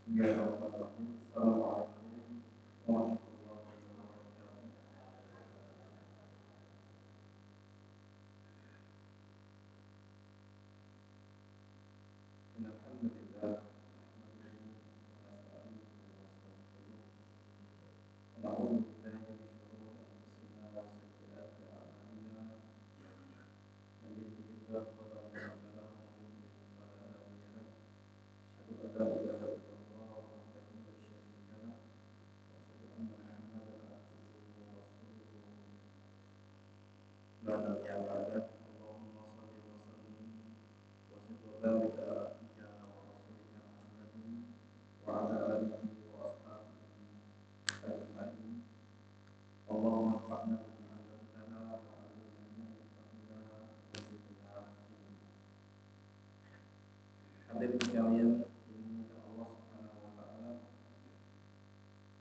Bismillahirrahmanirrahim. Assalamualaikum warahmatullahi wabarakatuh. Alhamdulillah. Na'udzu billahi min shururi anfusina wa sayyiati a'malina. Man yahdihillahu fala mudilla lahu wa man yudlil fala hadiya lahu. Asyhadu an la ilaha illallah wahdahu la syarika lahu wa asyhadu anna Muhammadan abduhu wa rasuluhu. La nabiyya ba'dahu. Allahumma shalli wa sallim wa zid wa barik ala abdika wa rasulika Muhammadin wa ala alihi wa ashabihi ajma'in. Allahumma anfa'na bima 'allamtana wa 'allimna ma yanfa'una wa zidna ilma. Hadirin sekalian, dimuliakan Allah Subhanahu wa taala.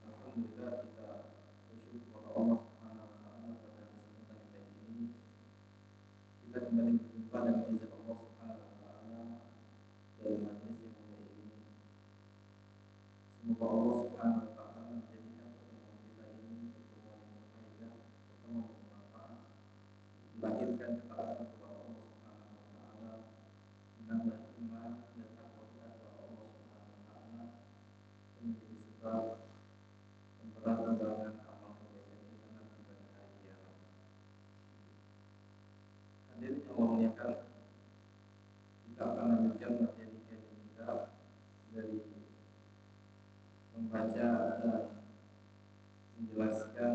Alhamdulillah, kita bersyukur kepada Allah Subhanahu wa taala pada kesempatan yang baik ini kita kembali berjumpa dengan izin Allah Subhanahu wa taala dalam majlis yang mulia ini. Semoga Allah Subhanahu wa taala menjadikan pertemuan kita ini pertemuan yang berfaedah, pertemuan yang bermanfaat, melahirkan ketaatan kepada Allah Subhanahu wa taala, menambah iman dan takwa kita kepada Allah Subhanahu wa taala, dan menjadi sebab pemberat-pemberangan amal kebaikan kita nanti pada hari kiamat. Hadirin yang Allah muliakan, kita akan lanjutkan materi kajian kita dari membaca dan menjelaskan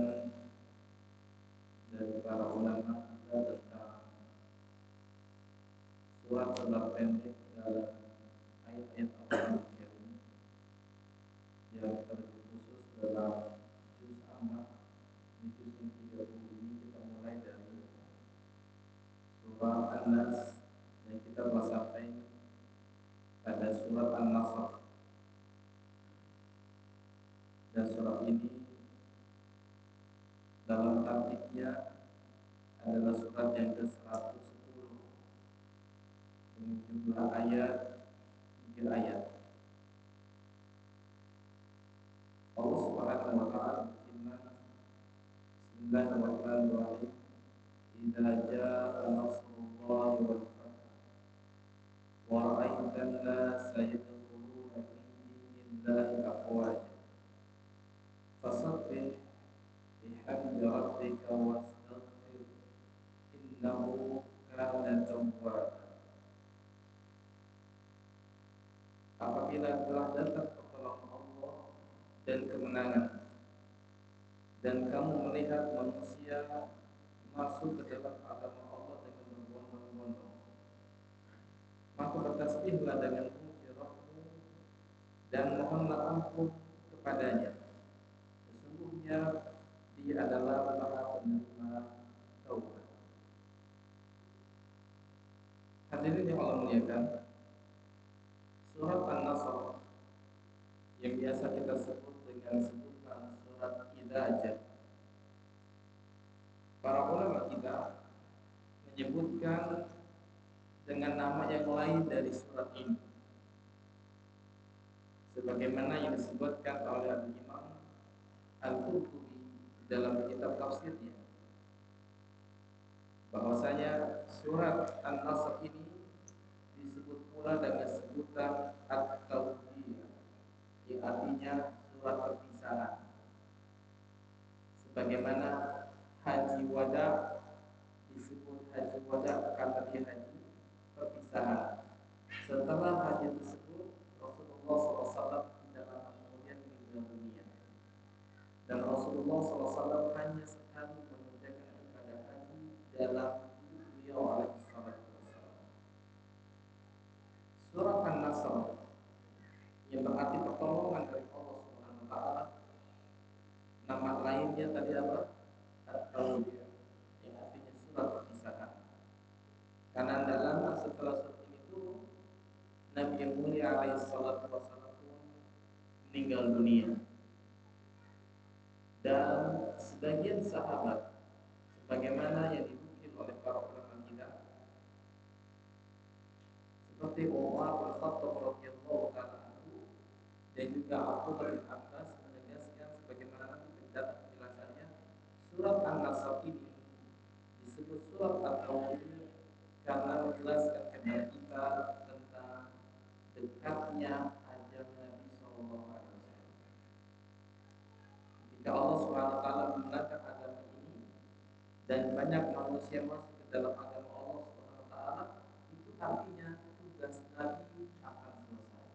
dari para ulama kita tentang surat-surat pendek dalam ayat-ayat Al-Quran Karim yang terkhusus dalam juz amma. Di juz yang 30 ini kita mulai dari surah An-Nas dan kita telah sampai pada surat An-Nasr. Dan surat ini dalam tartibnya adalah surat yang ke-110 dengan jumlah ayat 3 ayat. Allah Subhanahu wa taala berfirman, Bismillahirrahmanirrahim. Idza jaa nasrullahi wal fath wa ra'aitan nasa yadkhuluna fi dinillahi afwaja fasabbih bihamdi rabbika wastaghfir innahu kana tawwaba. Apabila telah datang pertolongan Allah dan kemenangan, dan kamu melihat manusia masuk ke dalam agama Allah dengan berbondong-bondong, maka bertasbihlah dengan puji Rabbmu dan mohonlah ampun kepadanya. Sesungguhnya Dia adalah Maha Penerima Taubat. Hadirin yang Allah muliakan, surat An-Nasr yang biasa kita sebut dengan sebutan surat Idza. Para ulama kita menyebutkan dengan nama yang lain dari surat ini, sebagaimana yang disebutkan oleh Imam Al-Qurtubi dalam kitab tafsirnya, bahwasanya surat An-Nasr ini disebut pula dengan sebutan At-Tawbiyah, yang artinya surat perpisahan. Sebagaimana haji wada disebut haji wada karena dia haji perpisahan. Setelah haji tersebut, Rasulullah SAW tidak lama kemudian meninggal dunia, dan Rasulullah SAW hanya sekali mengerjakan ibadah haji dalam hidup beliau alaihissalatu wassalam. Surat An-Nasr yang berarti pertolongan dari Allah Subhanahu wa taala, nama lainnya tadi apa? At-Tawbiyah, yang artinya surat perpisahan. Karena dalam setelah surat ini turun, Nabi yang mulia alaihissalatu wassalam pun meninggal dunia. Dan sebagian sahabat, sebagaimana yang dinukil oleh para ulama kita, seperti Umar bin Khattab radhiyallahu taala anhu dan juga juga Abdullah bin Abbas menegaskan sebagaimana nanti mendapat penjelasannya, surat An-Nasr ini disebut surat At-Tawbah karena menjelaskan kepada kita tentang dekatnya ajal Nabi Sallallahu Alaihi Wasallam. Jika Allah Subhanahu Wa Taala menggunakan agama ini dan banyak manusia masuk ke dalam agama Allah Subhanahu Wa Taala, itu artinya tugas Nabi akan selesai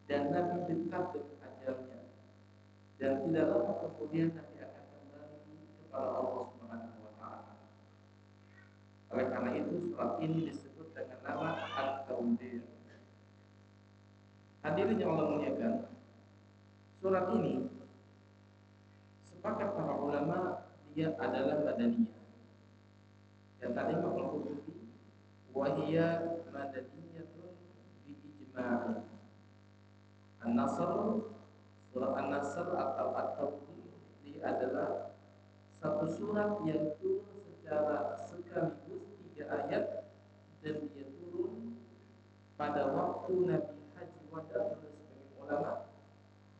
dan Nabi dekat dengan ajalnya, dan tidak lama kemudian Nabi akan kembali kepada Allah Subhanahu Wa Taala. Oleh karena itu surat ini disebut dengan nama At-Tawbah. Hadirin yang Allah muliakan, surat ini sepakat para ulama dia adalah madaniyah. Kata Imam Al-Qurtubi, wa hiya madaniyatun bi ijma'i. An-Nasr, surat An-Nasr atau At-Tawbah ini adalah satu surat yang turun secara sekaligus 3 ayat, dan dia turun pada waktu Nabi Haji Wada menurut sebagian ulama,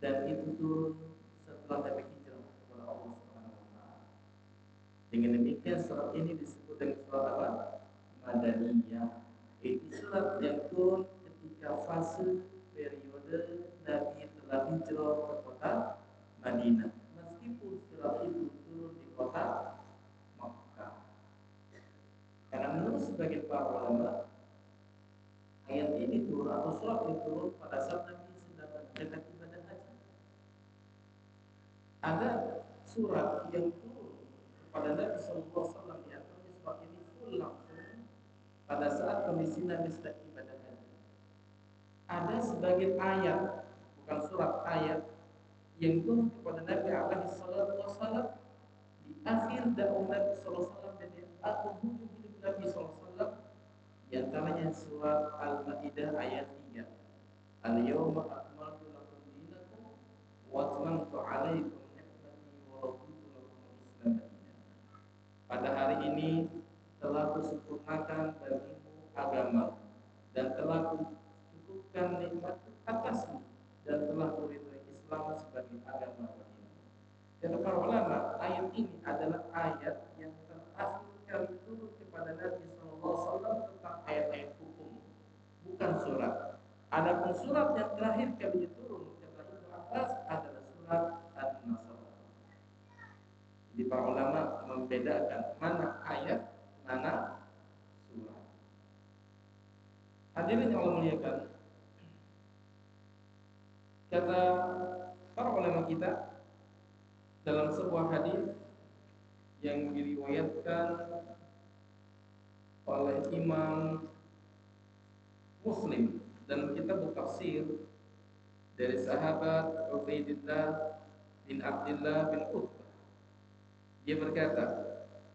dan itu turun setelah Nabi hijrah kepada Allah Subhanahu Wa Taala. Dengan demikian surat ini disebut dengan surat apa? Madaniyah. Itu surat yang turun ketika fase periode Nabi telah hijrah ke kota Madinah. Meskipun surat itu turun di kota Makkah. Karena menurut sebagian para ulama, ayat ini turun atau surat ini turun pada saat Nabi sedang menjalankan ibadah haji. Ada surat yang turun kepada Nabi Sallallahu Alaihi Wasallam, yang surat ini full langsung pada saat kondisi Nabi sedang ibadah haji. Ada sebagian ayat, bukan surat, ayat yang turun kepada Nabi Alaihi Wasallam di akhir dakwah Nabi Sallallahu Alaihi Wasallam dan di akhir hidup Nabi Sallallahu Alaihi Wasallam. Di antaranya surat Al-Maidah ayat 3. Al-yawma akmaltu lakum dinakum wa atmamtu 'alaikum ni'mati wa raditu lakum al-Islam dinan. Pada hari ini telah kusempurnakan bagimu agama dan telah kucukupkan nikmatku atasmu dan telah kuridhoi Islam sebagai agama bagimu. Kata para ulama, ayat ini adalah ayat yang terakhir kali turun kepada Nabi Sallallahu Alaihi Wasallam tentang ayat-ayat hukum, bukan surat. Adapun surat yang terakhir kali turun kata Ibnu Abbas adalah surat An-Nasr. Jadi para ulama membedakan mana ayat, mana surat. Hadirin yang Allah muliakan, kata para ulama kita dalam sebuah hadis yang diriwayatkan oleh Imam Muslim dalam kitab tafsir dari sahabat Ubaidillah bin Abdullah bin Utbah. Dia berkata,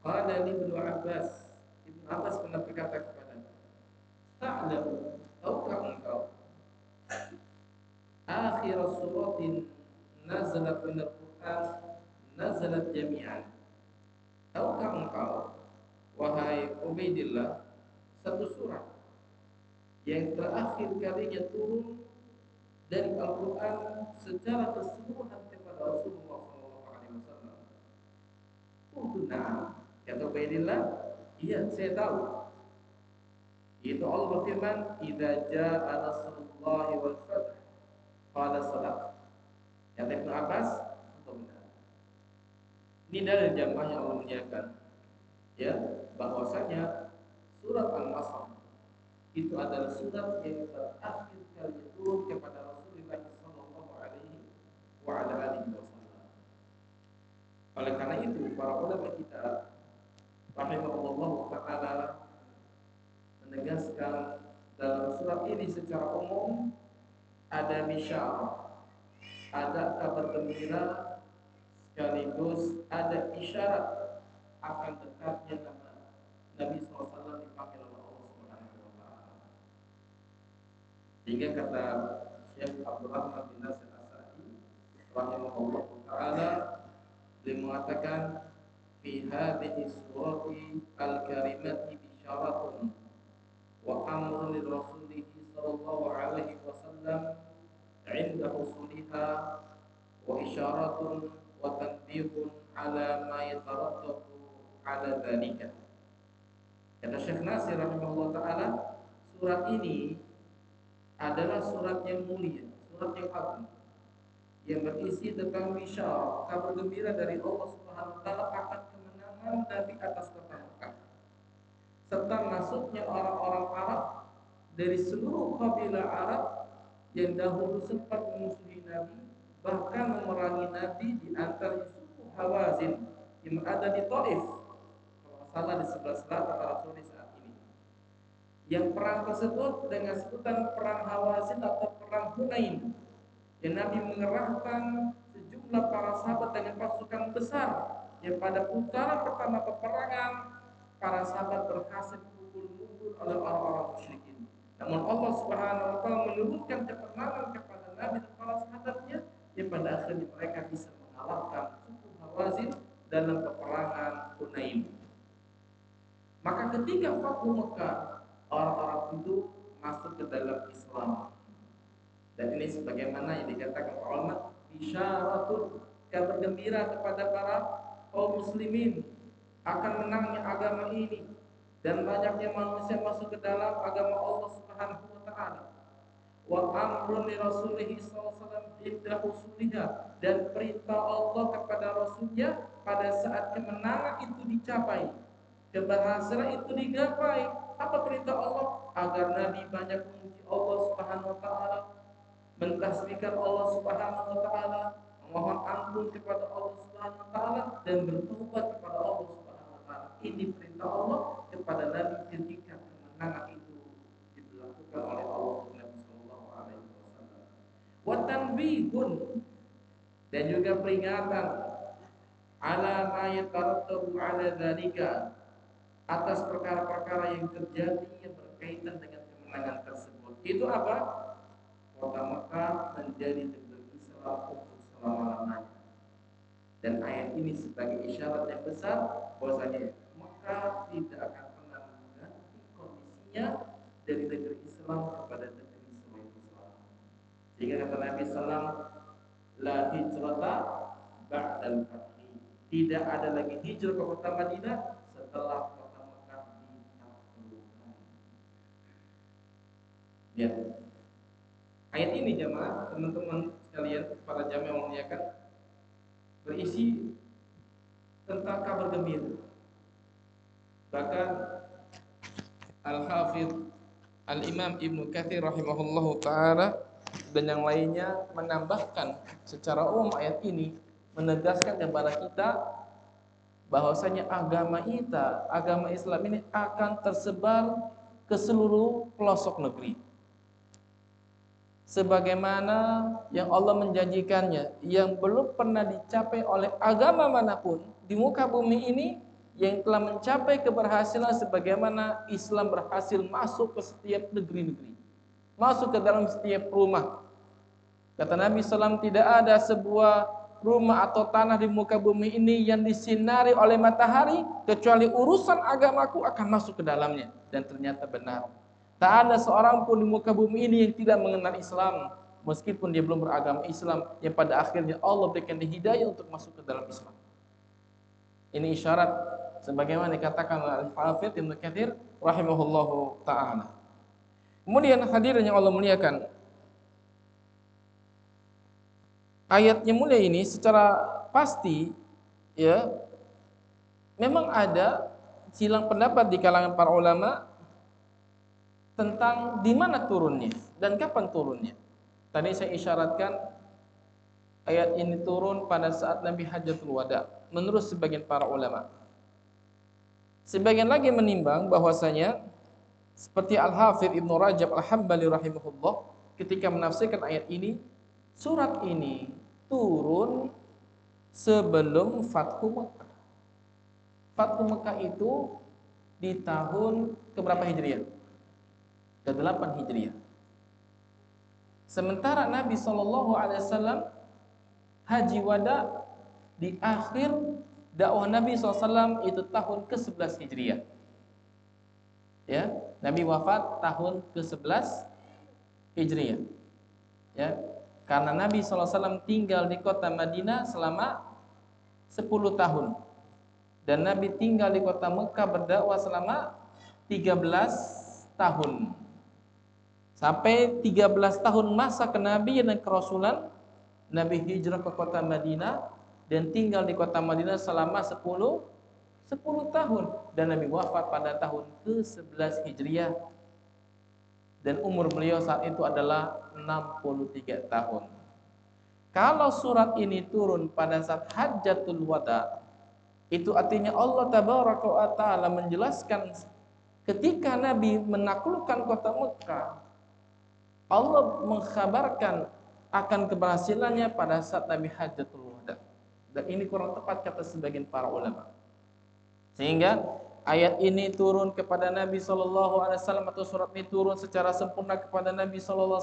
qala li Ibnu Abbas, Ibnu Abbas pernah berkata kepada-Ku, ta'lamu, tahukah engkau akhir suratin nazalat min al-Quran nazalat jami'an. Tahukah engkau, wahai Ubaidillah, satu surat yang terakhir kalinya turun dari Al-Quran secara keseluruhan kepada Rasulullah SAW. Nah, kata Ubaidillah, iya saya tahu. Itu Allah berfirman, "Idza jaa nasrullahi wal fath." Qala salat. Kata Ibnu Abbas, itu benar. Ini dari jamaah yang Allah muliakan, ya, bahwasanya surat An-Nasr itu adalah surat yang terakhir kali turun kepada Rasulullah Sallallahu Alaihi Wasallam. Oleh karena itu, para ulama kita, rahimahullah taala, menegaskan dalam surat ini secara umum ada bisyarah, ada kabar gembira, sekaligus ada isyarat akan dekatnya nama Nabi SAW dipanggil oleh Allah Subhanahu Wa Taala. Hingga kata Syekh Abdul Rahman bin Nasir As-Sa'di rahimahullah taala, dia mengatakan fi hadhihi surati al-karimati bisyaratun wa amrun li rasulih sallallahu alaihi wasallam fiha wa isyaratun wa tanbihun ala ma yatarattabu ala dzalika. Kata Syekh Nasir rahimahullah taala, surat ini adalah surat yang mulia, surat yang agung, yang berisi tentang bisyarah, kabar gembira dari Allah Subhanahu wa taala akan kemenangan Nabi atas kota Mekah, serta masuknya orang-orang Arab dari seluruh kabilah Arab yang dahulu sempat memusuhi Nabi, bahkan memerangi Nabi di antara suku Hawazin yang berada di Taif, kalau salah di sebelah selatan Arab Saudi saat ini. Yang perang tersebut dengan sebutan perang Hawazin atau perang Hunain, yang Nabi mengerahkan sejumlah para sahabat dengan pasukan besar, yang pada putaran pertama peperangan para sahabat berhasil dipukul mundur oleh orang-orang musyrikin. Namun Allah Subhanahu wa taala menurunkan ketenangan kepada Nabi dan para sahabatnya, yang pada akhirnya mereka bisa mengalahkan suku Hawazin dalam peperangan Hunain. Maka ketika Fathu Mekah, orang-orang itu masuk ke dalam Islam. Dan ini sebagaimana yang dikatakan ulama, isyaratun, kabar gembira kepada para kaum muslimin akan menangnya agama ini dan banyaknya manusia masuk ke dalam agama Allah Subhanahu wa taala. Wa amrun li rasulih sallallahu alaihi wasallam inda usuliha, dan perintah Allah kepada rasulnya pada saat kemenangan itu dicapai, keberhasilan itu digapai. Apa perintah Allah? Agar Nabi banyak memuji Allah Subhanahu wa taala, mentasbihkan Allah Subhanahu wa taala, memohon ampun kepada Allah Subhanahu wa taala, dan bertobat kepada Allah Subhanahu wa taala. Ini perintah Allah kepada Nabi ketika kemenangan itu dilakukan oleh Allah Nabi sallallahu alaihi wasallam. Wa tanbihun, dan juga peringatan ala ma yatarattabu ala dzalika, atas perkara-perkara yang terjadi yang berkaitan dengan kemenangan tersebut. Itu apa? Kota Mekah menjadi negeri Islam untuk selama-lamanya. Dan ayat ini sebagai isyarat yang besar bahwasanya Mekah tidak akan pernah mengganti kondisinya dari negeri Islam kepada negeri selain Islam. Sehingga kata Nabi sallam, la hijrata ba'dal fathi, tidak ada lagi hijrah ke kota Madinah setelah kota Mekah ditaklukkan. Ya. Ayat ini jemaah, teman-teman sekalian, para jamaah yang memuliakan, berisi tentang kabar gembira. Bahkan Al-Hafidh Al-Imam Ibnu Katsir rahimahullahu taala dan yang lainnya menambahkan secara umum ayat ini menegaskan kepada kita bahwasanya agama Islam ini akan tersebar ke seluruh pelosok negeri, sebagaimana yang Allah menjanjikannya, yang belum pernah dicapai oleh agama manapun di muka bumi ini, yang telah mencapai keberhasilan sebagaimana Islam berhasil masuk ke setiap negeri-negeri, masuk ke dalam setiap rumah. Kata Nabi SAW, tidak ada sebuah rumah atau tanah di muka bumi ini yang disinari oleh matahari kecuali urusan agamaku akan masuk ke dalamnya. Dan ternyata benar. Tak ada seorang pun di muka bumi ini yang tidak mengenal Islam, meskipun dia belum beragama Islam, yang pada akhirnya Allah berikan dia hidayah untuk masuk ke dalam Islam. Ini isyarat sebagaimana dikatakan oleh Al-Hafidh Ibnu Katsir rahimahullahu taala. Kemudian hadirin yang Allah muliakan, ayatnya mulia ini secara pasti ya memang ada silang pendapat di kalangan para ulama tentang di mana turunnya dan kapan turunnya. Tadi saya isyaratkan ayat ini turun pada saat Nabi Hajjatul Wada menurut sebagian para ulama. Sebagian lagi menimbang bahwasanya seperti Al-Hafidh Ibnu Rajab Al-Hambali rahimahullah ketika menafsirkan ayat ini, surat ini turun sebelum Fathu Mekah. Fathu Mekah itu di tahun keberapa Hijriah? Ke-8 Hijriah. Sementara Nabi SAW haji wada di akhir dakwah Nabi SAW itu tahun ke-11 Hijriah. Ya, Nabi wafat tahun ke-11 Hijriah. Ya. Karena Nabi SAW tinggal di kota Madinah selama 10 tahun. Dan Nabi tinggal di kota Mekah berdakwah selama 13 tahun. Sampai 13 tahun masa kenabian dan kerasulan, Nabi hijrah ke kota Madinah dan tinggal di kota Madinah selama 10 tahun. Dan Nabi wafat pada tahun ke-11 Hijriah. Dan umur beliau saat itu adalah 63 tahun. Kalau surat ini turun pada saat Hajjatul Wada, itu artinya Allah Tabaraka wa Ta'ala menjelaskan ketika Nabi menaklukkan kota Mekah, Allah mengkhabarkan akan keberhasilannya pada saat Nabi Hajjatul Wada. Dan ini kurang tepat kata sebagian para ulama. Sehingga ayat ini turun kepada Nabi SAW atau surat ini turun secara sempurna kepada Nabi SAW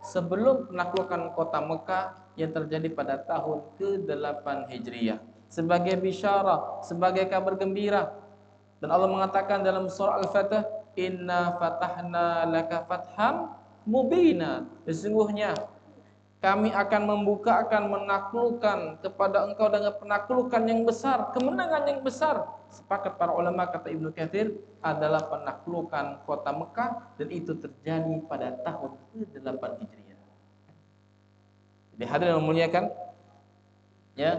sebelum penaklukan kota Mekah yang terjadi pada tahun ke-8 Hijriah. Sebagai bisyarah, sebagai kabar gembira. Dan Allah mengatakan dalam surah Al-Fatih, Inna fatahna laka fatham mubina. Sesungguhnya kami akan membuka, akan menaklukkan kepada engkau dengan penaklukan yang besar, kemenangan yang besar. Sepakat para ulama, kata Ibnu Katsir, adalah penaklukan kota Mekah, dan itu terjadi pada tahun ke-8 Hijriah. Jadi hadirin yang memuliakan, ya,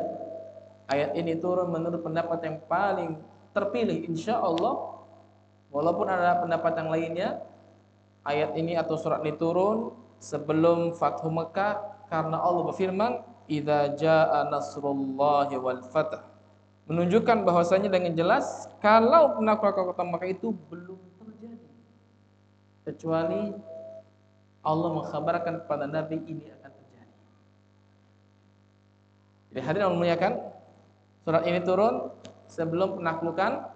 ayat ini turun menurut pendapat yang paling terpilih insya Allah. Walaupun ada pendapat yang lainnya, ayat ini atau surat ini turun sebelum Fathu Mekah, karena Allah berfirman, "Idza jaa nasrullahi wal fath." Menunjukkan bahwasanya dengan jelas kalau penaklukan kota Mekah itu belum terjadi, kecuali Allah mengkhabarkan kepada Nabi ini akan terjadi. Jadi hadirin memuliakan, surat ini turun sebelum penaklukan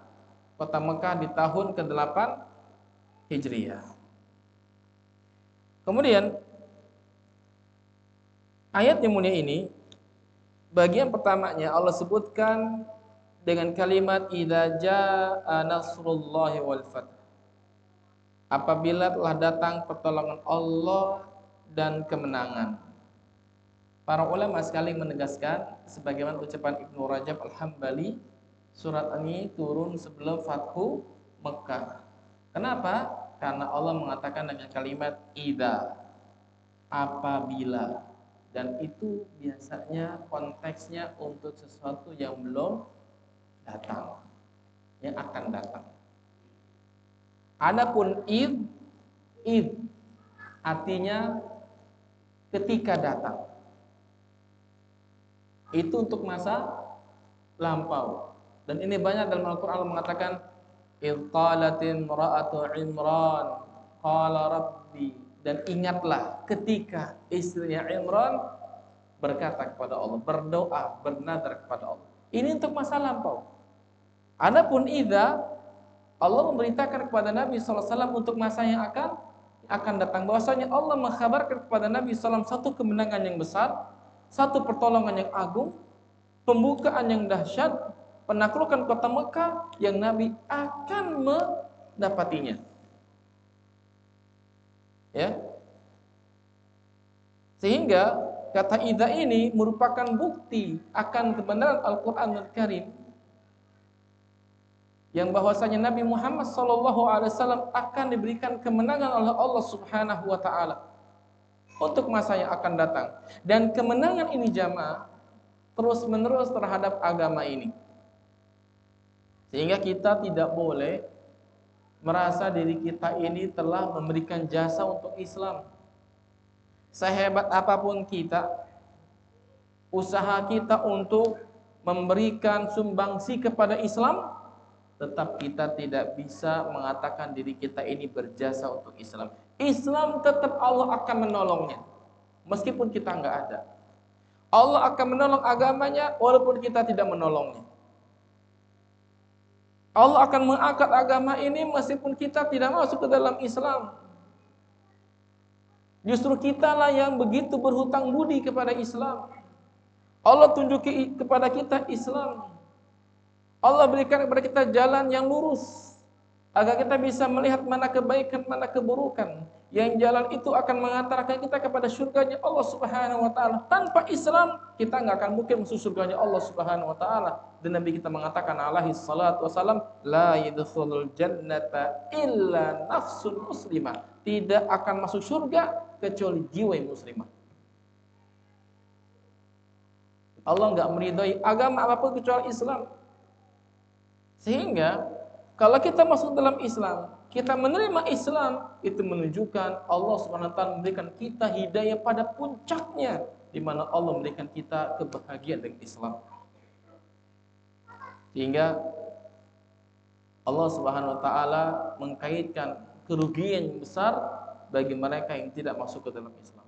kota Mekah di tahun ke-8 Hijriah. Kemudian ayat yang mulia ini, bagian pertamanya Allah sebutkan dengan kalimat idza jaa nasrullahi wal fath. Apabila telah datang pertolongan Allah dan kemenangan. Para ulama sekali menegaskan sebagaimana ucapan Ibnu Rajab Al-Hambali, surat ini turun sebelum Fathu Mekah. Kenapa? Karena Allah mengatakan dengan kalimat idza, apabila, dan itu biasanya konteksnya untuk sesuatu yang belum datang, yang akan datang. Adapun id artinya ketika datang. Itu untuk masa lampau. Dan ini banyak dalam Al-Qur'an Allah mengatakan Ilqalatin ra'atu Imran qala rabbi, dan ingatlah ketika istrinya Imran berkata kepada Allah, berdoa, bernadar kepada Allah. Ini untuk masa lampau. Adapun idza, Allah memberitakan kepada Nabi SAW untuk masa yang akan datang. Bahwasanya Allah mengkhabarkan kepada Nabi SAW satu kemenangan yang besar, satu pertolongan yang agung, pembukaan yang dahsyat, penaklukan kota Mekah yang Nabi akan mendapatinya. Ya. Sehingga kata idza ini merupakan bukti akan kebenaran Al-Qur'anul Karim, yang bahwasanya Nabi Muhammad SAW akan diberikan kemenangan oleh Allah Subhanahu wa taala untuk masa yang akan datang. Dan kemenangan ini jamaah terus-menerus terhadap agama ini. Sehingga kita tidak boleh merasa diri kita ini telah memberikan jasa untuk Islam. Sehebat apapun kita, usaha kita untuk memberikan sumbangsi kepada Islam, tetap kita tidak bisa mengatakan diri kita ini berjasa untuk Islam. Islam tetap Allah akan menolongnya, meskipun kita nggak ada. Allah akan menolong agamanya walaupun kita tidak menolongnya. Allah akan mengangkat agama ini meskipun kita tidak masuk ke dalam Islam. Justru kitalah yang begitu berhutang budi kepada Islam. Allah tunjuki kepada kita Islam. Allah berikan kepada kita jalan yang lurus agar kita bisa melihat mana kebaikan, mana keburukan. Yang jalan itu akan mengantarkan kita kepada surganya Allah Subhanahu wa taala. Tanpa Islam kita nggak akan mungkin masuk surganya Allah Subhanahu wa taala. Dan Nabi kita mengatakan alaihi salatu wasalam, la yadkhulul jannata illa nafsun muslimah. Tidak akan masuk surga kecuali jiwa yang muslimah. Allah nggak meridhai agama apapun kecuali Islam. Sehingga kalau kita masuk dalam Islam, kita menerima Islam, itu menunjukkan Allah SWT memberikan kita hidayah pada puncaknya, di mana Allah memberikan kita kebahagiaan dengan Islam. Sehingga Allah Subhanahu wa taala mengkaitkan kerugian yang besar bagi mereka yang tidak masuk ke dalam Islam.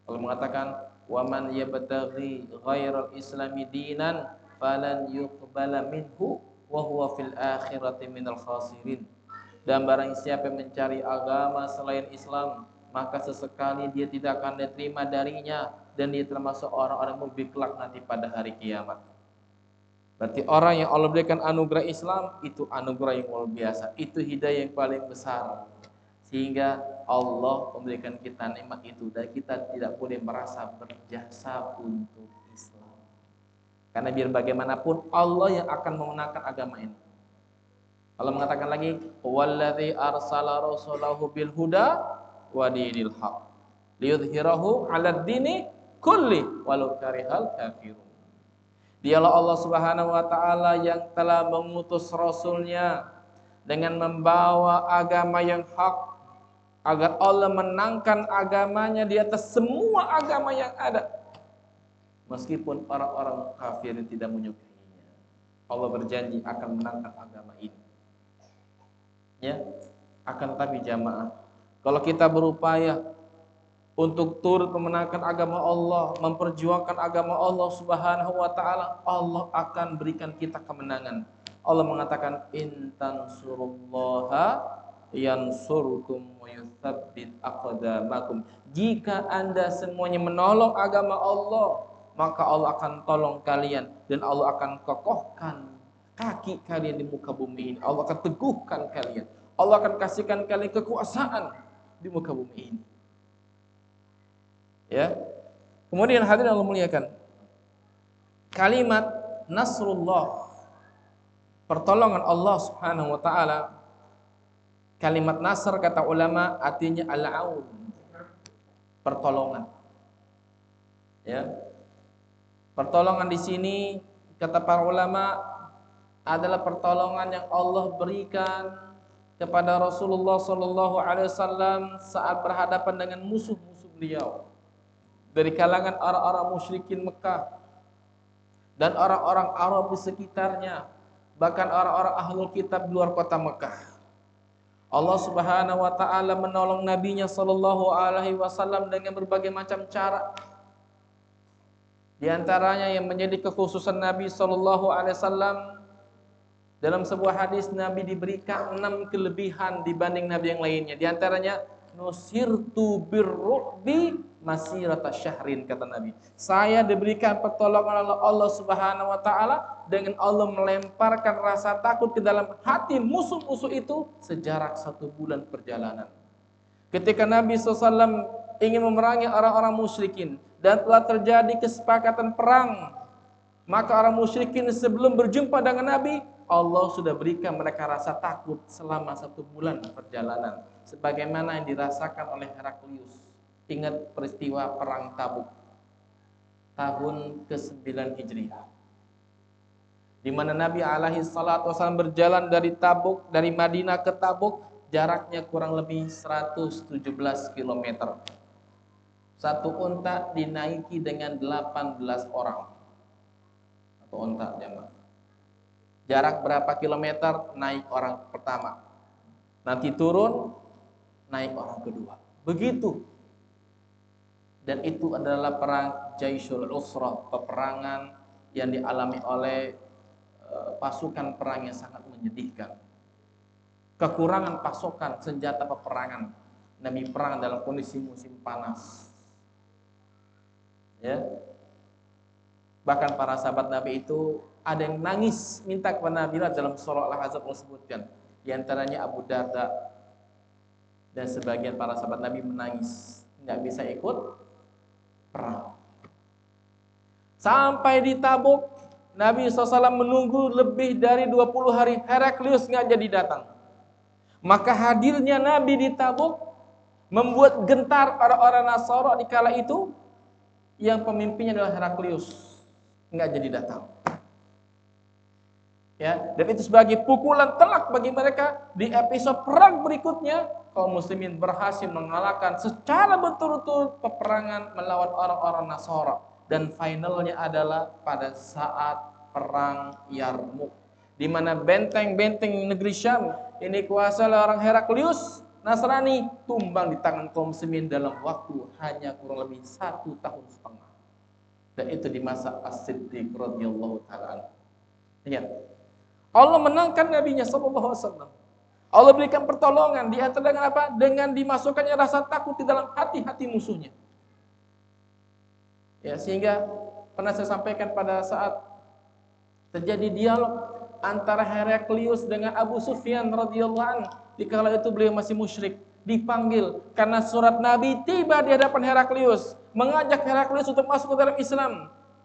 Allah mengatakan, "Wa man yabtaghi ghairal islami dinan falan yuqbala minhu wa huwa fil akhirati minal khasirin." Dan barang siapa yang mencari agama selain Islam, maka sesekali dia tidak akan diterima darinya, dan dia termasuk orang-orang yang lebih kelak nanti pada hari kiamat. Berarti orang yang Allah berikan anugerah Islam, itu anugerah yang luar biasa, itu hidayah yang paling besar. Sehingga Allah memberikan kita nikmat itu, dan kita tidak boleh merasa berjasa untuk Islam. Karena biar bagaimanapun Allah yang akan memenangkan agama ini. Allah mengatakan lagi, "Wallazi arsala rasulahu bil huda wa dinil haq liyudhhirahu 'alad dini kulli walau karihal kafirun." Dialah Allah Subhanahu wa taala yang telah mengutus rasulnya dengan membawa agama yang hak, agar Allah menangkan agamanya di atas semua agama yang ada, meskipun orang-orang kafir tidak menyukainya. Allah berjanji akan menangkan agama ini. Ya, akan tapi jamaah, kalau kita berupaya untuk turut memenangkan agama Allah, memperjuangkan agama Allah Subhanahu wa taala, Allah akan berikan kita kemenangan. Allah mengatakan, "In tansurullaha yansurkum wa yutsabbit aqdamakum." Jika Anda semuanya menolong agama Allah, maka Allah akan tolong kalian, dan Allah akan kokohkan kaki kalian di muka bumi ini. Allah akan teguhkan kalian. Allah akan kasihkan kalian kekuasaan di muka bumi ini. Ya. Kemudian hadirin Allah muliakan, kalimat nasrullah, pertolongan Allah Subhanahu wa taala. Kalimat nasr kata ulama artinya al-aun, pertolongan. Ya. Pertolongan di sini kata para ulama adalah pertolongan yang Allah berikan kepada Rasulullah sallallahu alaihi wasallam saat berhadapan dengan musuh-musuh beliau dari kalangan orang-orang musyrikin Mekah dan orang-orang Arab di sekitarnya, bahkan orang-orang ahlul kitab di luar kota Mekah. Allah Subhanahu wa taala menolong nabinya sallallahu alaihi wasallam dengan berbagai macam cara. Di antaranya yang menjadi kekhususan Nabi sallallahu alaihi wasallam, dalam sebuah hadis Nabi diberikan 6 kelebihan dibanding nabi yang lainnya. Di antaranya nusirtu birru'bi masirata syahrin, kata Nabi. Saya diberikan pertolongan oleh Allah Subhanahu wa taala dengan Allah melemparkan rasa takut ke dalam hati musuh-musuh itu sejarak 1 bulan perjalanan. Ketika Nabi SAW ingin memerangi orang-orang musyrikin dan telah terjadi kesepakatan perang, maka orang musyrikin sebelum berjumpa dengan Nabi, Allah sudah berikan mereka rasa takut selama 1 bulan perjalanan, sebagaimana yang dirasakan oleh Heraklius. Ingat peristiwa perang Tabuk tahun ke-9 Hijriah, di mana Nabi alaihi salatu wasallam berjalan dari Tabuk, dari Madinah ke Tabuk, jaraknya kurang lebih 117 km. 1 unta dinaiki dengan 18 orang. 1 unta jemaah. Jarak berapa kilometer, naik orang pertama, nanti turun, naik orang kedua, begitu. Dan itu adalah perang Jaisul Usrah, peperangan yang dialami oleh pasukan perang yang sangat menyedihkan. Kekurangan pasokan senjata peperangan. Nabi perang dalam kondisi musim panas. Ya. Bahkan para sahabat Nabi itu ada yang nangis minta kepada Nabi dalam surah Al-Ahzab disebutkan. Di antaranya Abu Darda. dan sebagian para sahabat Nabi menangis, nggak bisa ikut perang. Sampai di Tabuk, Nabi SAW menunggu lebih dari 20 hari, Heraklius nggak jadi datang. Maka hadirnya Nabi di Tabuk membuat gentar orang-orang Nasara di kala itu, yang pemimpinnya adalah Heraklius, nggak jadi datang. Ya, dan itu sebagai pukulan telak bagi mereka. Di episode perang berikutnya, kaum muslimin berhasil mengalahkan secara betul-betul peperangan melawan orang-orang Nasara, dan finalnya adalah pada saat perang Yarmuk, di mana benteng-benteng negeri Syam ini kuasa oleh orang Heraklius Nasrani tumbang di tangan kaum muslimin dalam waktu hanya kurang lebih 1,5 tahun. Dan itu di masa As-Siddiq radhiyallahu taala. Lihat, Allah menangkan nabinya sallallahu alaihi wasallam. Allah berikan pertolongan di antara dengan apa? Dengan dimasukkannya rasa takut di dalam hati-hati musuhnya. Ya, sehingga pernah saya sampaikan pada saat terjadi dialog antara Heraklius dengan Abu Sufyan radhiyallahu anhu. Di kala itu beliau masih musyrik, dipanggil karena surat Nabi tiba di hadapan Heraklius, mengajak Heraklius untuk masuk ke dalam Islam.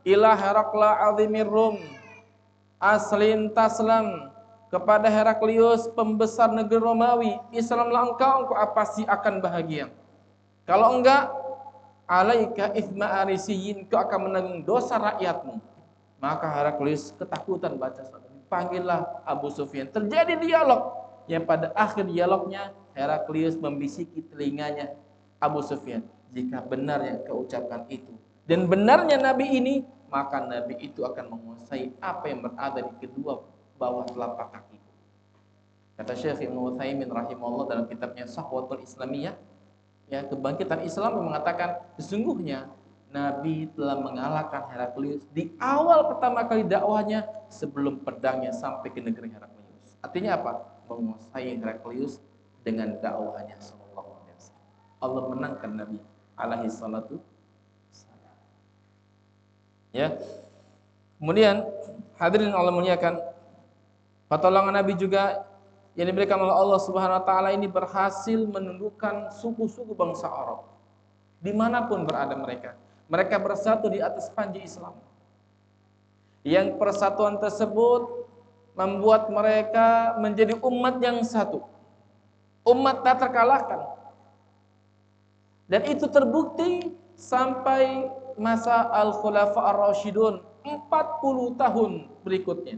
Ila Herakla azimir Rum, aslin taslam, kepada Heraklius pembesar negeri Romawi, Islamlah engkau pasti akan bahagia. Kalau enggak, alaika ithma arisiyin, kau akan menanggung dosa rakyatmu. Maka Heraklius ketakutan baca surat ini. Panggillah Abu Sufyan. Terjadi dialog yang pada akhir dialognya Heraklius membisiki telinganya Abu Sufyan, jika benar yang kau ucapkan itu dan benarnya Nabi ini, maka Nabi itu akan menguasai apa yang berada di kedua bawah telapak kaki. Kata Syekh Ibnu Utsaimin rahimahullah dalam kitabnya Shahwatul Islamiyah, ya, kebangkitan Islam, mengatakan sesungguhnya Nabi telah mengalahkan Heraklius di awal pertama kali dakwahnya sebelum pedangnya sampai ke negeri Heraklius. Artinya apa? Menguasai Heraklius dengan dakwahnya sallallahu alaihi wasallam. Allah menangkan Nabi alaihi salatu wassalam. Ya. Kemudian hadirin Allah muliakan, pertolongan Nabi juga yang diberikan oleh Allah Subhanahu wa taala ini berhasil menundukkan suku-suku bangsa Arab dimanapun berada mereka. Mereka bersatu di atas panji Islam. Yang persatuan tersebut membuat mereka menjadi umat yang satu, umat tak terkalahkan. Dan itu terbukti sampai masa Al-Khulafa Ar-Rasyidun 40 tahun berikutnya.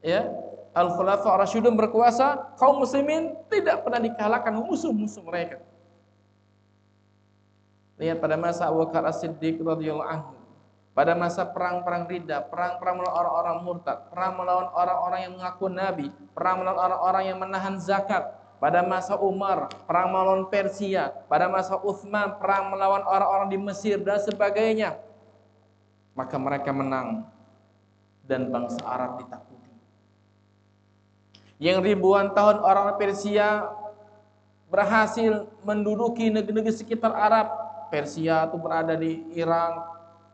Ya, Al-Khulafa Ar-Rasyidun berkuasa, kaum muslimin tidak pernah dikalahkan musuh-musuh mereka. Lihat pada masa Abu Bakar As-Siddiq radhiyallahu anhu, pada masa perang-perang Riddah, perang-perang melawan orang-orang murtad, perang melawan orang-orang yang mengaku nabi, perang melawan orang-orang yang menahan zakat. Pada masa Umar, perang melawan Persia. Pada masa Utsman, perang melawan orang-orang di Mesir dan sebagainya. Maka mereka menang dan bangsa Arab ditakuti. Yang ribuan tahun orang Persia berhasil menduduki negeri-negeri sekitar Arab. Persia itu berada di Iran,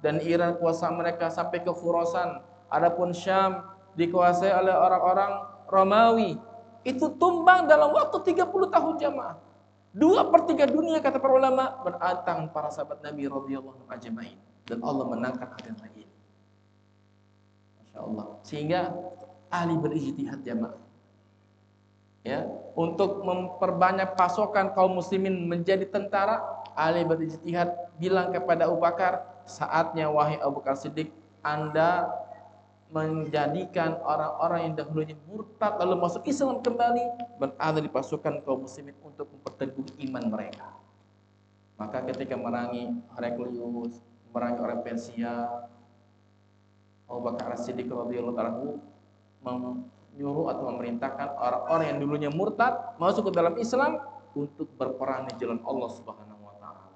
dan Iran kuasa mereka sampai ke Khurasan. Adapun Syam dikuasai oleh orang-orang Romawi. Itu tumbang dalam waktu 30 tahun jamaah. 2/3 dunia, kata para ulama, berantang para sahabat Nabi radhiyallahu anhum ajmain, dan Allah menangkan agama ini. Masya Allah. Sehingga ahli berijtihad jamaah, ya, untuk memperbanyak pasokan kaum muslimin menjadi tentara, ahli berijtihad bilang kepada Abu Bakar, saatnya wahai Abu Bakar Siddiq, Anda menjadikan orang-orang yang dahulunya murtad lalu masuk Islam kembali berada di pasukan kaum muslimin untuk memperteguh iman mereka. Maka ketika merangi Heraklius, merangi orang Persia, Abu Bakar Siddiq radhiyallahu anhu menyuruh atau memerintahkan orang-orang yang dulunya murtad masuk ke dalam Islam untuk berperang di jalan Allah Subhanahu wa taala,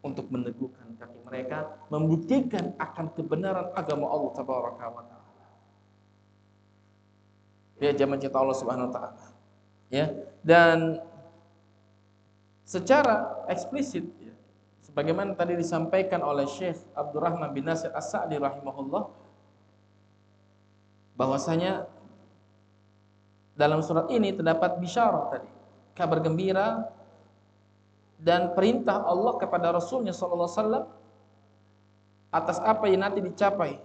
untuk meneguhkan kaki mereka, membuktikan akan kebenaran agama Allah Tabaraka wa taala. Ya, zaman cinta Allah Subhanahu wa taala. Ya, dan secara eksplisit, ya, sebagaimana tadi disampaikan oleh Syekh Abdurrahman bin Nasir As-Sa'di rahimahullah, bahwasanya dalam surat ini terdapat bisyarat tadi, kabar gembira dan perintah Allah kepada Rasulnya sallallahu alaihi wasallam atas apa yang nanti dicapai,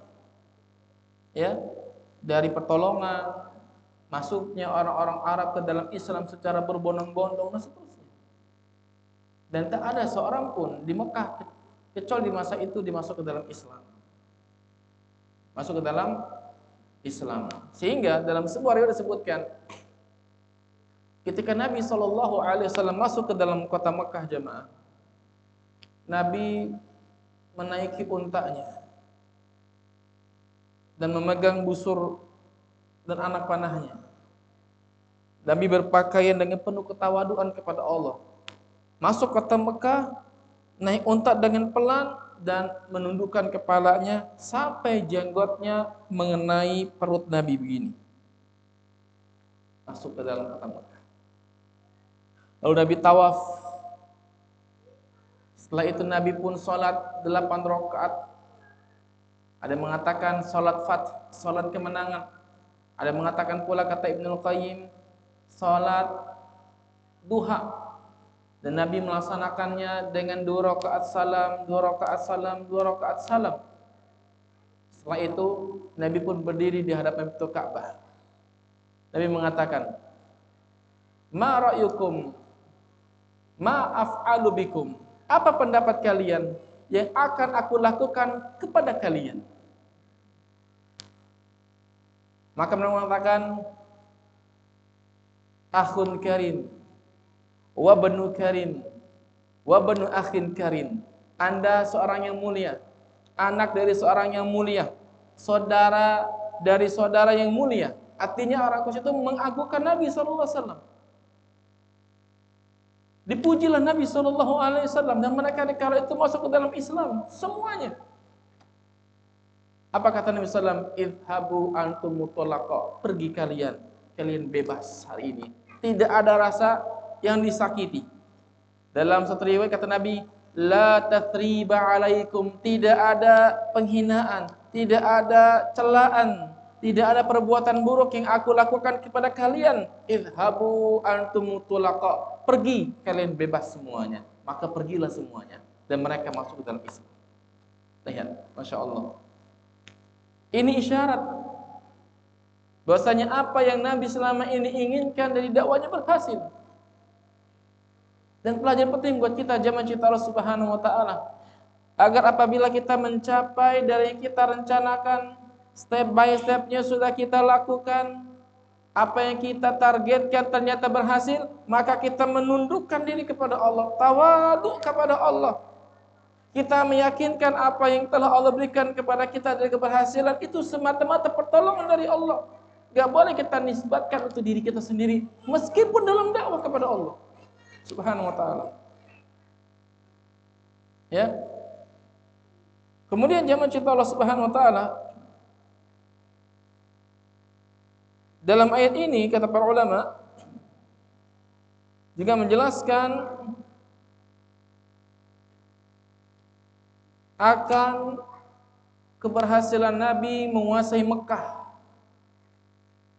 ya, dari pertolongan masuknya orang-orang Arab ke dalam Islam secara berbondong-bondong dan seterusnya. Dan tak ada seorang pun di Mekah kecuali di masa itu dimasuk ke dalam Islam. Masuk ke dalam Islam. Sehingga dalam sebuah riwayat disebutkan ketika Nabi SAW masuk ke dalam kota Mekah jemaah, Nabi menaiki untanya dan memegang busur dan anak panahnya. Nabi berpakaian dengan penuh ketawaduan kepada Allah. Masuk kota Mekah, naik unta dengan pelan dan menundukkan kepalanya sampai jenggotnya mengenai perut Nabi begini. Masuk ke dalam kota Mekah. Lalu Nabi tawaf. Setelah itu Nabi pun sholat 8 rakaat. Ada yang mengatakan sholat fath, sholat kemenangan. Ada yang mengatakan pula kata Ibnul Qayyim, sholat duha. Dan Nabi melaksanakannya dengan 2 rakaat salam, 2 rakaat salam, 2 rakaat salam. Setelah itu Nabi pun berdiri di hadapan pintu Ka'bah. Nabi mengatakan, "Ma ra'yukum? Ma af'alu bikum?" Apa pendapat kalian yang akan aku lakukan kepada kalian? Maka mereka mengatakan, akhun karim wa banu karim wa banu akhin karim. Anda seorang yang mulia, anak dari seorang yang mulia, saudara dari saudara yang mulia. Artinya orang Quraisy itu mengagungkan Nabi sallallahu alaihi wasallam. Dipujilah Nabi SAW dan mereka di kala itu masuk ke dalam Islam semuanya. Apa kata Nabi SAW? Idhabu antum mutlaqa. Pergi kalian, kalian bebas hari ini. Tidak ada rasa yang disakiti. Dalam satu riwayat kata Nabi, la tathriba alaikum. Tidak ada penghinaan, tidak ada celaan, tidak ada perbuatan buruk yang aku lakukan kepada kalian. Idhabu antum mutlaqa. Pergi, kalian bebas semuanya. Maka pergilah semuanya. Dan mereka masuk ke dalam Islam. Lihat, Masya Allah. Ini isyarat bahwasanya apa yang Nabi selama ini inginkan dari dakwanya berhasil. Dan pelajaran penting buat kita jamaah cinta Allah Subhanahu wa taala, agar apabila kita mencapai dari yang kita rencanakan, step by stepnya sudah kita lakukan, apa yang kita targetkan ternyata berhasil, maka kita menundukkan diri kepada Allah, tawadu kepada Allah. Kita meyakinkan apa yang telah Allah berikan kepada kita dari keberhasilan itu semata-mata pertolongan dari Allah. Gak boleh kita nisbatkan untuk diri kita sendiri, meskipun dalam dakwah kepada Allah Subhanahu wa ta'ala. Ya. Kemudian jamaah cinta Allah Subhanahu wa ta'ala, dalam ayat ini kata para ulama juga menjelaskan akan keberhasilan Nabi menguasai Mekah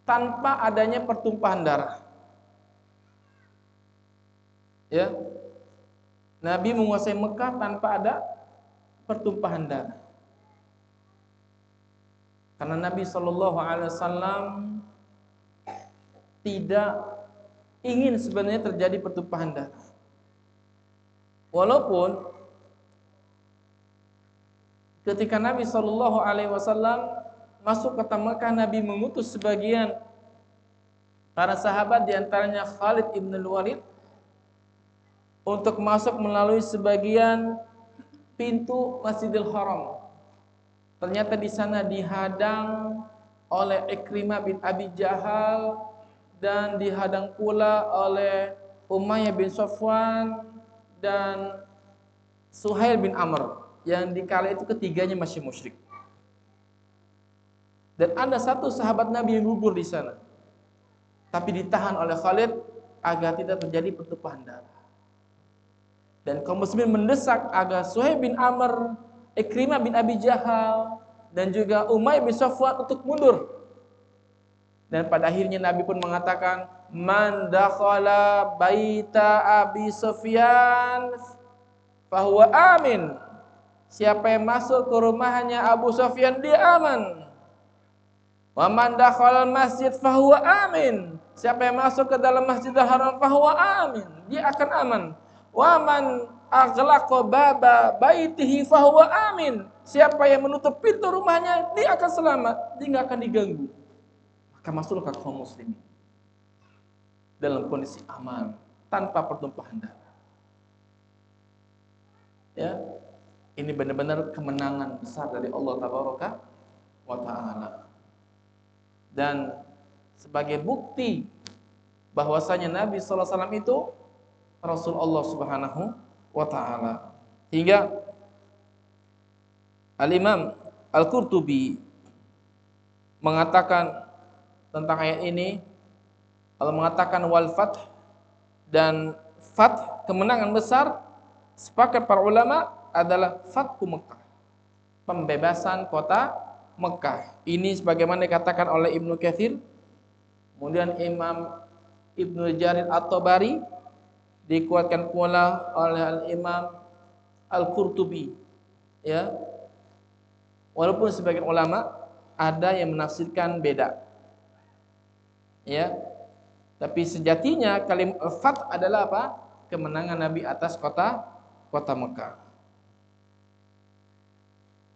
tanpa adanya pertumpahan darah. Ya. Nabi menguasai Mekah tanpa ada pertumpahan darah. Karena Nabi SAW tidak ingin sebenarnya terjadi pertumpahan darah. Walaupun ketika Nabi SAW masuk kota Mekah, Nabi mengutus sebagian para sahabat, diantaranya Khalid ibn Walid, untuk masuk melalui sebagian pintu Masjidil Haram. Ternyata di sana dihadang oleh Ikrimah bin Abi Jahal dan dihadang pula oleh Umayyah bin Safwan dan Suhail bin Amr, yang dikala itu ketiganya masih musyrik. Dan ada satu sahabat Nabi yang gugur di sana, tapi ditahan oleh Khalid agar tidak terjadi pertumpahan darah. Dan kaum muslimin mendesak agar Suhail bin Amr, Ikrimah bin Abi Jahal dan juga Umayyah bin Safwan untuk mundur. Dan pada akhirnya Nabi pun mengatakan, man dakhala baita Abi Sufyan fahuwa amin. Siapa yang masuk ke rumahnya Abu Sufyan, dia aman. Wa man dakhala masjid fahuwa amin. Siapa yang masuk ke dalam Masjidil Haram fahuwa amin, dia akan aman. Wa man aghlaqa baba baitihi fahuwa amin. Siapa yang menutup pintu rumahnya, dia akan selamat, dia enggak akan diganggu. Maka masuklah kaum muslimin dalam kondisi aman, tanpa pertumpahan darah. Ya, ini benar-benar kemenangan besar dari Allah Tabaraka wa Ta'ala. Dan sebagai bukti bahwasanya Nabi sallallahu alaihi wasallam itu Rasul Allah Subhanahu wa Ta'ala. Hingga Al-Imam Al-Qurtubi mengatakan tentang ayat ini, Allah mengatakan wal fath, dan fath, kemenangan besar, sepakat para ulama adalah Fathu Mekah, pembebasan kota Mekah. Ini sebagaimana dikatakan oleh Ibnu Katsir, kemudian Imam Ibnu Jarir At-Tabari, dikuatkan pula oleh Al-Imam Al-Qurtubi. Ya, walaupun sebagian ulama ada yang menafsirkan beda. Ya, tapi sejatinya kalimat Fath adalah apa? Kemenangan Nabi atas kota Mekah.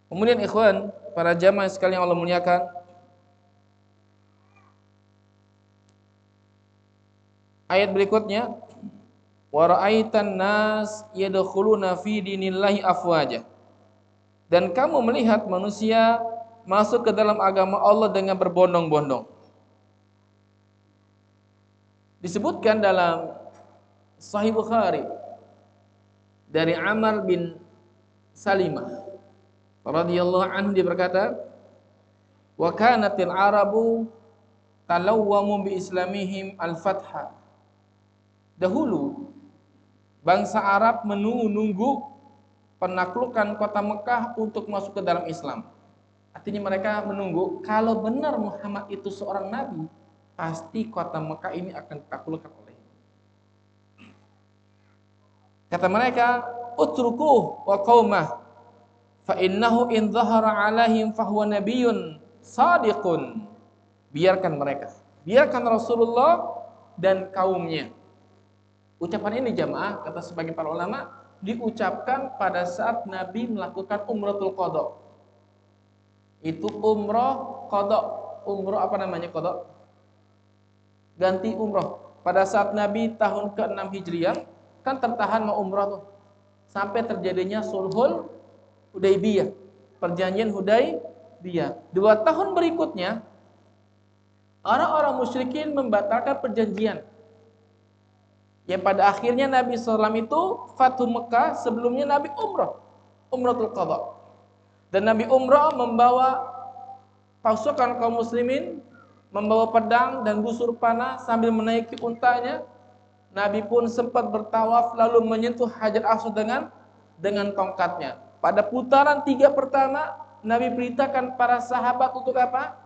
Kemudian ikhwan, para jamaah sekalian Allah muliakan, ayat berikutnya, wa ra'aitan nas yadkhuluna fi dinillahi afwaja. Dan kamu melihat manusia masuk ke dalam agama Allah dengan berbondong-bondong. Disebutkan dalam Sahih Bukhari dari Amr bin Salimah radhiyallahu anhu, dia berkata, wa kanatil arabu talawwamu bi islamihim al-fatha. Dahulu bangsa Arab menunggu penaklukan kota Mekah untuk masuk ke dalam Islam. Artinya mereka menunggu kalau benar Muhammad itu seorang nabi, pasti kota Mekah ini akan ditaklukkan olehnya. Kata mereka, utrukuh wa qaumah fa innahu in dhahara alaihim fahuwa nabiyyun sadiqun. Biarkan mereka, biarkan Rasulullah dan kaumnya. Ucapan ini jamaah, kata sebagian para ulama, diucapkan pada saat Nabi melakukan umratul qadha. Itu umrah qadha. Umrah apa namanya qadha? Ganti umrah. Pada saat Nabi tahun ke-6 Hijriah kan tertahan mau umrah tuh, sampai terjadinya sulhul Hudaybiyah, perjanjian Hudaybiyah. 2 tahun berikutnya orang-orang musyrikin membatalkan perjanjian. Yang pada akhirnya Nabi SAW itu Fathu Mekah, sebelumnya Nabi umratul qadha. Dan Nabi umrah membawa pasukan kaum muslimin, membawa pedang dan busur panah sambil menaiki untanya. Nabi pun sempat bertawaf lalu menyentuh Hajar Aswad dengan tongkatnya. Pada putaran 3 pertama, Nabi perintahkan para sahabat untuk apa?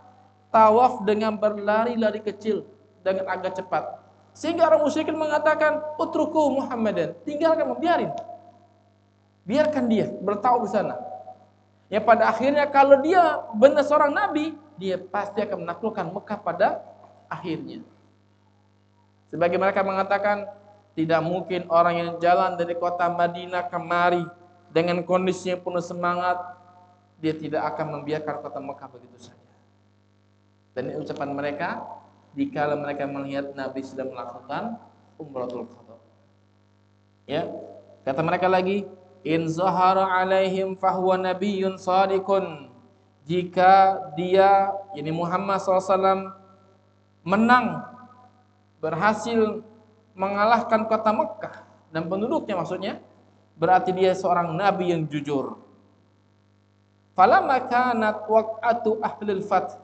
Tawaf dengan berlari-lari kecil dengan agak cepat. Sehingga orang musyrikin mengatakan, utruku Muhammadan, tinggalkan, biarkan dia bertawaf di sana. Ya, pada akhirnya kalau dia benar seorang nabi, dia pasti akan menaklukkan Mekah pada akhirnya. Sebagai mereka mengatakan, tidak mungkin orang yang jalan dari kota Madinah kemari dengan kondisinya penuh semangat, dia tidak akan membiarkan kota Mekah begitu saja. Dan ini ucapan mereka dikala mereka melihat Nabi sedang melakukan umratul qadha. Ya, kata mereka lagi, in zahara alaihim fahuwa nabiyyun sadiqun. Jika dia, ini Muhammad SAW, menang, berhasil mengalahkan kota Mekah dan penduduknya maksudnya, berarti dia seorang nabi yang jujur. Falamma kanat waq'atu ahlil fath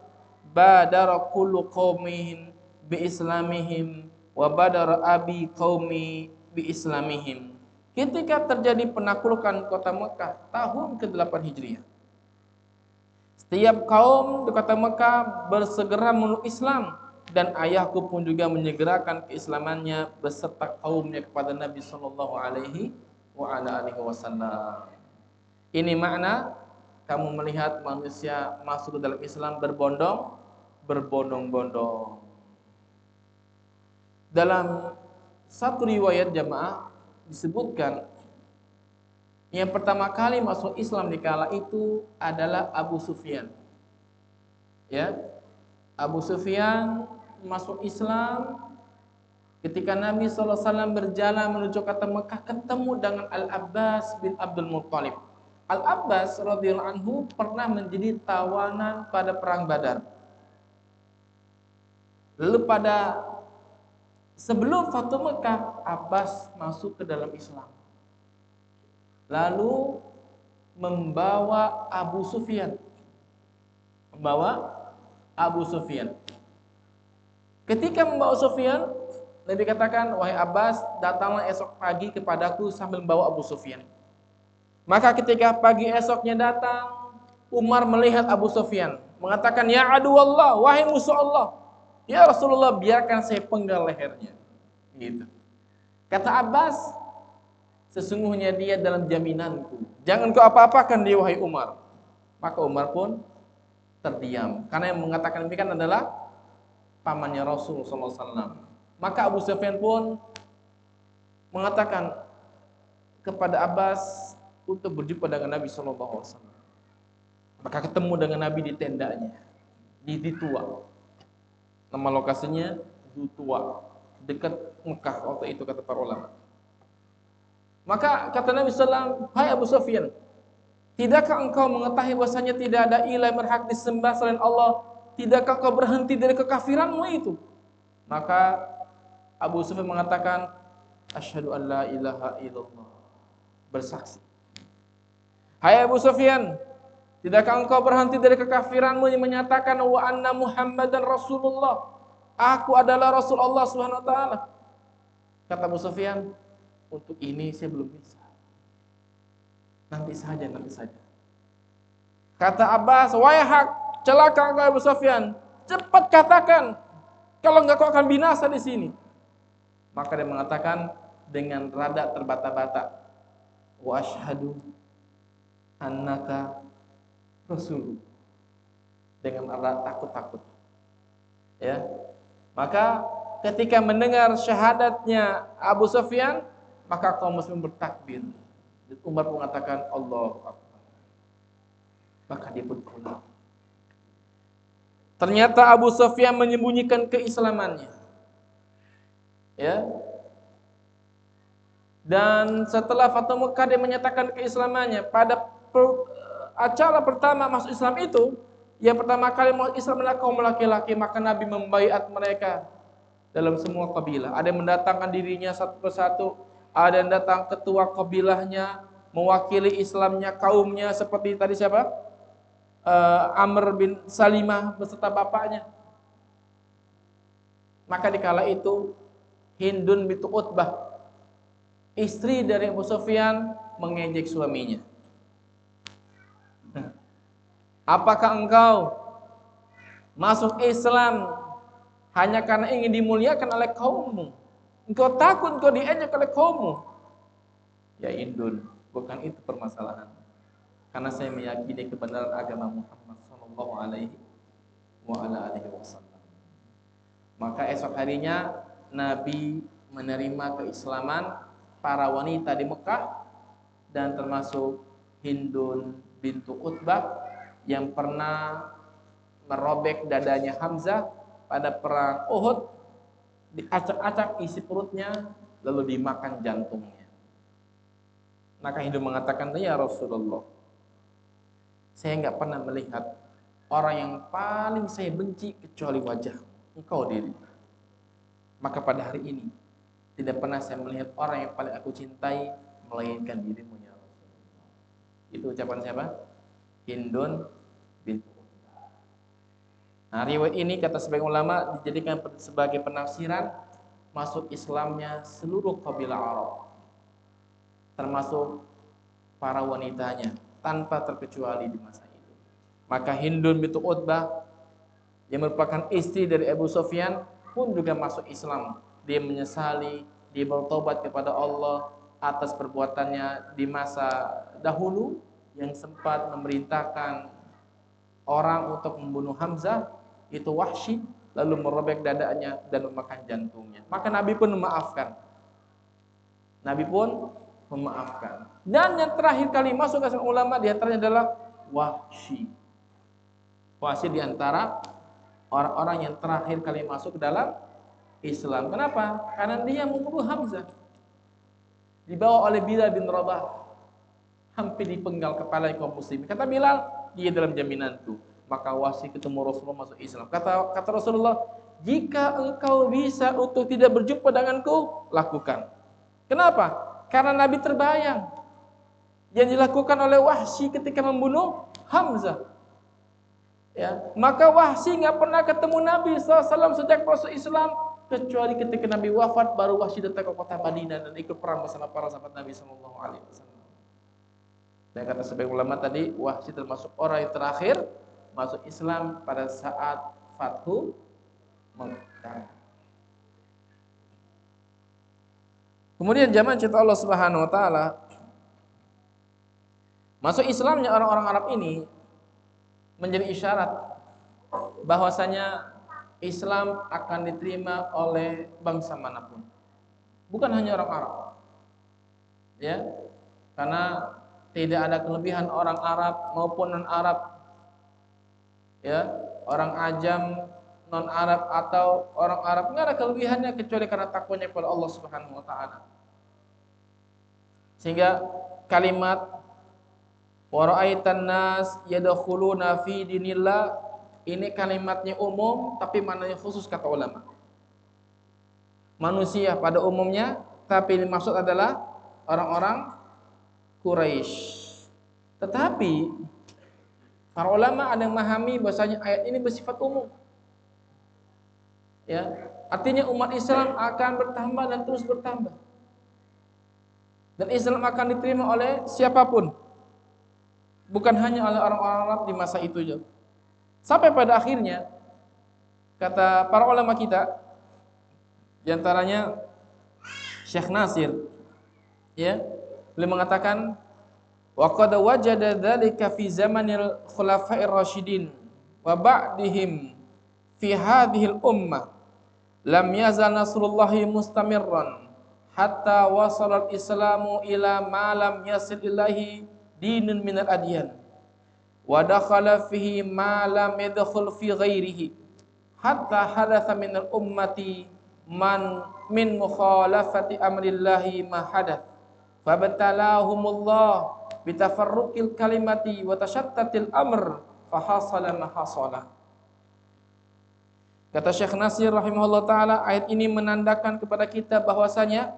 badara kullu qaumihim bi islamihim wa badara abi qaumi bi islamihim. Ketika terjadi penaklukan kota Mekah tahun ke-8 Hijriah, setiap kaum di kota Mekah bersegera memeluk Islam dan ayahku pun juga menyegerakan keislamannya beserta kaumnya kepada Nabi sallallahu alaihi wasallam. Ini makna kamu melihat manusia masuk ke dalam Islam berbondong-bondong. Dalam satu riwayat jamaah disebutkan yang pertama kali masuk Islam di kala itu adalah Abu Sufyan. Ya, Abu Sufyan masuk Islam ketika Nabi SAW berjalan menuju kota Mekah, ketemu dengan Al-Abbas bin Abdul Muttalib. Al-Abbas radhiyallahu anhu pernah menjadi tawanan pada perang Badar. Lalu sebelum Fatu Mekah, Abbas masuk ke dalam Islam. Lalu membawa Abu Sufyan. Ketika membawa Sufyan, Nabi katakan, "Wahai Abbas, datanglah esok pagi kepadaku sambil membawa Abu Sufyan." Maka ketika pagi esoknya datang, Umar melihat Abu Sufyan, mengatakan, "Ya adu Allah, wahai musuh Allah. Ya Rasulullah, biarkan saya penggal lehernya." Gitu. Kata Abbas, "Sesungguhnya dia dalam jaminanku. Jangan kau apa-apakan dia, wahai Umar." Maka Umar pun terdiam, karena yang mengatakan demikian adalah pamannya Rasul sallallahu alaihi wasallam. Maka Abu Sufyan pun mengatakan kepada Abbas untuk berjumpa dengan Nabi sallallahu alaihi wasallam. Maka ketemu dengan Nabi di tendanya, di Tua. Nama lokasinya Tua, dekat Mekah waktu itu, kata para ulama. Maka kata Nabi sallallahu alaihi wasallam, "Hai Abu Sufyan, tidakkah engkau mengetahui bahwasanya tidak ada ilah yang berhak disembah selain Allah? Tidakkah kau berhenti dari kekafiranmu itu?" Maka Abu Sufyan mengatakan, "Asyhadu an la ilaha illallah." Bersaksi. "Hai Abu Sufyan, tidakkah engkau berhenti dari kekafiranmu yang menyatakan wa anna Muhammadan Rasulullah? Aku adalah Rasul Allah Subhanahu wa taala." Kata Abu Sufyan, "Untuk ini saya belum bisa. Nanti saja. Kata Abbas, "Wahai hak, celaka engkau Abu Sufyan. Cepat katakan, kalau enggak kau akan binasa di sini." Maka dia mengatakan dengan rada terbata-bata, "Wa asyhadu annaka rasul." Dengan rada takut-takut. Ya. Maka ketika mendengar syahadatnya Abu Sufyan, maka kaum muslimin bertakbir. Umar mengatakan Allahu Akbar. Maka dia pun pulang. Ternyata Abu Sufyan menyembunyikan keislamannya. Ya. Dan setelah Fatu Mekah dia menyatakan keislamannya. Pada acara pertama masuk Islam itu, yang pertama kali masuk Islam adalah kaum laki-laki, maka Nabi membaiat mereka dalam semua kabilah. Ada yang mendatangkan dirinya satu persatu, ada yang datang ketua kabilahnya, mewakili Islamnya, kaumnya, seperti tadi siapa? Amr bin Salimah beserta bapaknya. Maka dikala itu Hindun bintu Utbah, istri dari Abu Sufyan, mengejek suaminya. "Apakah engkau masuk Islam hanya karena ingin dimuliakan oleh kaummu? Engkau takut engkau diejek oleh kaummu?" "Ya Hindun, bukan itu permasalahan. Karena saya meyakini kebenaran agama Muhammad sallallahu alaihi wasallam." Maka esok harinya Nabi menerima keislaman para wanita di Mekah, dan termasuk Hindun bintu Utbah yang pernah merobek dadanya Hamzah pada perang Uhud, diacak-acak isi perutnya lalu dimakan jantungnya. Maka Hindun mengatakan, "Ya Rasulullah, saya enggak pernah melihat orang yang paling saya benci kecuali wajah engkau diri. Maka pada hari ini tidak pernah saya melihat orang yang paling aku cintai melainkan dirimu ya Rasulullah." Itu ucapan siapa? Hindun bintu Utbah. Nah, riwayat ini kata sebagian ulama dijadikan sebagai penafsiran masuk Islamnya seluruh kabilah Arab, termasuk para wanitanya tanpa terkecuali di masa itu. Maka Hindun bintu Utbah yang merupakan istri dari Abu Sufyan pun juga masuk Islam. Dia menyesali, dia bertobat kepada Allah atas perbuatannya di masa dahulu yang sempat memerintahkan orang untuk membunuh Hamzah, itu Wahsy, lalu merobek dadanya dan memakan jantungnya. Maka Nabi pun memaafkan. Nabi pun memaafkan. Dan yang terakhir kali masuk ke ulama di antaranya adalah Wahsy. Wahsy di antara orang-orang yang terakhir kali masuk ke dalam Islam. Kenapa? Karena dia membunuh Hamzah. Dibawa oleh Bilal bin Rabah, hampir dipenggal kepala kaum muslimin. Kata Bilal, dia dalam jaminanku. Maka Wahsy ketemu Rasulullah masuk Islam. Kata Rasulullah, jika engkau bisa untuk tidak berjumpa denganku, lakukan. Kenapa? Karena Nabi terbayang yang dilakukan oleh Wahsy ketika membunuh Hamzah. Ya, maka Wahsy nggak pernah ketemu Nabi SAW sejak masuk Islam, kecuali ketika Nabi wafat baru Wahsy datang ke kota Madinah dan ikut perang bersama para sahabat Nabi SAW. Dan kata sebagian ulama tadi, Wahsy termasuk orang yang terakhir masuk Islam pada saat Fathu Makkah. Kemudian jamaah cinta Allah Subhanahu wa taala, masuk Islamnya orang-orang Arab ini menjadi isyarat bahwasanya Islam akan diterima oleh bangsa manapun. Bukan hanya orang Arab. Ya. Karena tidak ada kelebihan orang Arab maupun non-Arab. Ya, orang ajam, non-Arab atau orang Arab enggak ada kelebihannya kecuali karena takwanya kepada Allah Subhanahu wa taala. Sehingga kalimat wa ra'aitan nas yadkhuluna fi dinillah, ini kalimatnya umum tapi maknanya khusus kata ulama. Manusia pada umumnya, tapi dimaksud adalah orang-orang Quraisy. Tetapi para ulama ada yang memahami bahwasanya ayat ini bersifat umum. Ya, artinya umat Islam akan bertambah dan terus bertambah. Dan Islam akan diterima oleh siapapun. Bukan hanya oleh orang-orang Arab di masa itu saja. Sampai pada akhirnya kata para ulama kita, di antaranya Syekh Nasir, ya, beliau mengatakan wa qad wajada dzalika fi zamanil khulafa'ir rasyidin wa ba'dihim fi hadhil ummah lam yazal nasrullahi mustamirran hatta wasala al-islamu ila ma lam yasil ilahi dinun minal adyan wa dakhala fihi ma lam yadkhul fi ghairihi hatta hadatha minal ummati man min mukhalafati amrillahi ma hadath fabatalahumullah bitafarruqil kalimati wa tashattatil amr fahasala ma hasala. Kata Syekh Nasir rahimahullah taala, ayat ini menandakan kepada kita bahwasanya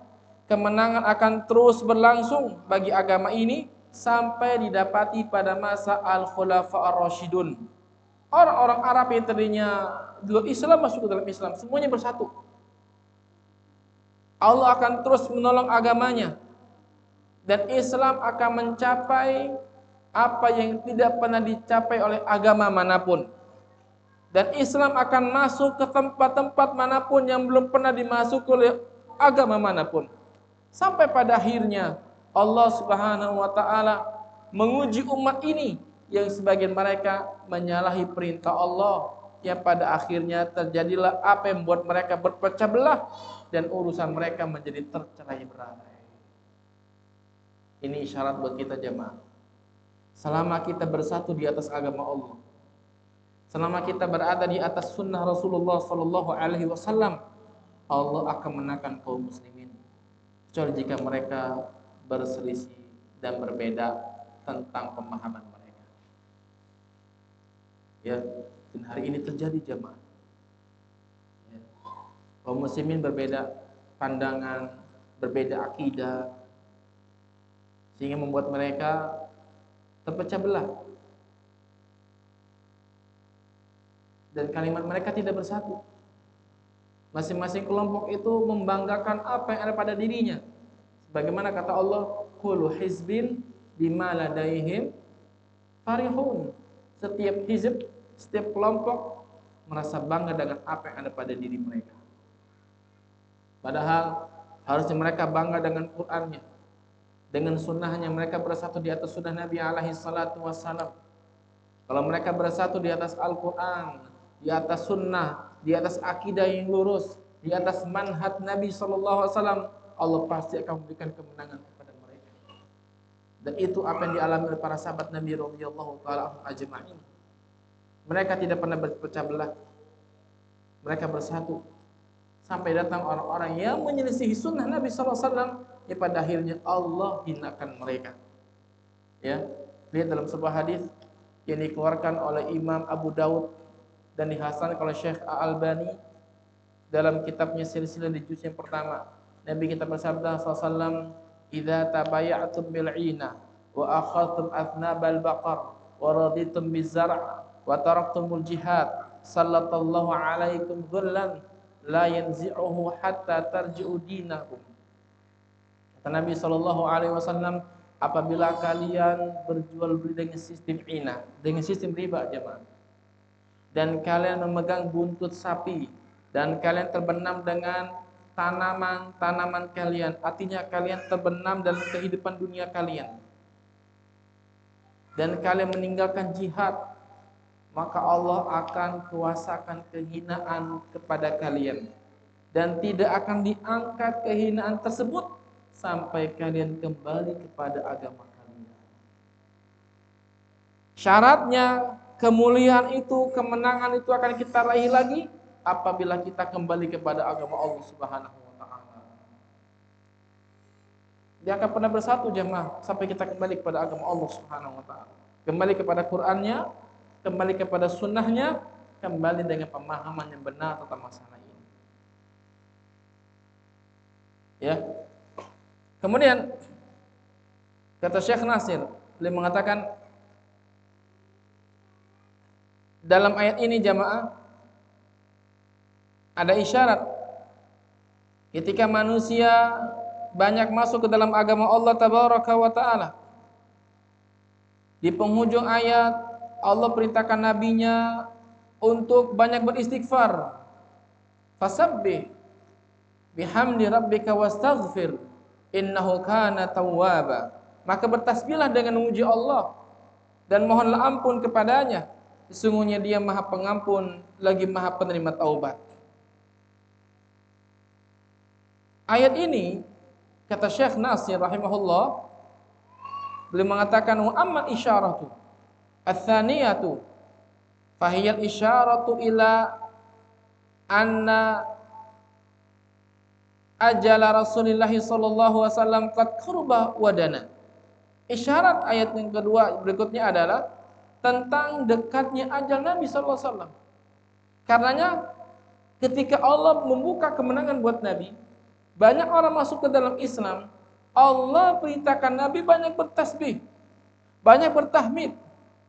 kemenangan akan terus berlangsung bagi agama ini sampai didapati pada masa al-khulafa ar-rasyidun. Orang-orang Arab yang tadinya dulu Islam masuk ke dalam Islam, semuanya bersatu. Allah akan terus menolong agamanya. Dan Islam akan mencapai apa yang tidak pernah dicapai oleh agama manapun. Dan Islam akan masuk ke tempat-tempat manapun yang belum pernah dimasuki oleh agama manapun. Sampai pada akhirnya Allah Subhanahu wa taala menguji umat ini yang sebagian mereka menyalahi perintah Allah, yang pada akhirnya terjadilah apa yang membuat mereka berpecah belah dan urusan mereka menjadi tercerai-berai. Ini isyarat buat kita jemaah. Selama kita bersatu di atas agama Allah, selama kita berada di atas sunnah Rasulullah sallallahu alaihi wasallam, Allah akan menangkan kaum muslimin. Kecuali jika mereka berselisih dan berbeda tentang pemahaman mereka. Ya, dan hari ini terjadi jemaah. Ya. Kaum muslimin berbeda pandangan, berbeda akidah, sehingga membuat mereka terpecah belah. Dan kalimat mereka tidak bersatu. Masing-masing kelompok itu membanggakan apa yang ada pada dirinya. Sebagaimana kata Allah, kullu hizbin bima ladaihim farihun. Setiap hizb, setiap kelompok merasa bangga dengan apa yang ada pada diri mereka. Padahal harusnya mereka bangga dengan Qur'annya, dengan sunnahnya. Mereka bersatu di atas sunnah Nabi alaihi salatu wassalam. Kalau mereka bersatu di atas Al-Quran, di atas sunnah, di atas akidah yang lurus, di atas manhaj Nabi SAW, Allah pasti akan memberikan kemenangan kepada mereka. Dan itu apa yang dialami oleh para sahabat Nabi radhiyallahu taala ajma'in. Mereka tidak pernah berpecah belah. Mereka bersatu sampai datang orang-orang yang menyelisihi sunnah Nabi SAW. Ya, pada akhirnya Allah hinakan mereka. Ya, lihat dalam sebuah hadis yang dikeluarkan oleh Imam Abu Daud dan dihasankan oleh Syekh Al-Albani dalam kitabnya Silsilah di juz yang pertama. Nabi kita bersabda sallallahu "Idza tabaya'tum bil'ina wa akhadtum athnabal baqar wa raditum biz-zar' wa taraktumul jihad sallallahu alaikum dhullan la yanzi'uhu hatta tarji'u dinakum." Kata Nabi sallallahu alaihi wasallam, apabila kalian berjual beli dengan sistem ina, dengan sistem riba jemaah, dan kalian memegang buntut sapi, dan kalian terbenam dengan tanaman kalian, artinya kalian terbenam dalam kehidupan dunia kalian, dan kalian meninggalkan jihad, maka Allah akan kuasakan kehinaan kepada kalian, dan tidak akan diangkat kehinaan tersebut sampai kalian kembali kepada agama kalian. Syaratnya kemuliaan itu, kemenangan itu akan kita raih lagi apabila kita kembali kepada agama Allah Subhanahu wa taala. Dia akan pernah bersatu jemaah sampai kita kembali kepada agama Allah Subhanahu wa taala. Kembali kepada Qur'annya, kembali kepada sunnahnya, kembali dengan pemahaman yang benar tentang masalah ini. Ya. Kemudian kata Syekh Nasir, beliau mengatakan dalam ayat ini jamaah ada isyarat ketika manusia banyak masuk ke dalam agama Allah tabaraka wa taala. Di penghujung ayat Allah perintahkan nabinya untuk banyak beristighfar. Fasabbih bihamdi rabbika wastaghfir innahu kana tawwaba. Maka bertasbihlah dengan memuji Allah dan mohonlah ampun kepadanya, sesungguhnya Dia Maha Pengampun lagi Maha Penerima taubat. Ayat ini kata Syekh Nasir rahimahullah, beliau mengatakan wa amma isyaratu ats-tsaniyatu fahiyal isyaratu ila anna ajala Rasulullah sallallahu alaihi wasallam qad qurba wadana. Isyarat ayat yang kedua berikutnya adalah tentang dekatnya ajal Nabi sallallahu alaihi wasallam. Karenanya ketika Allah membuka kemenangan buat Nabi, banyak orang masuk ke dalam Islam, Allah perintahkan Nabi banyak bertasbih, banyak bertahmid,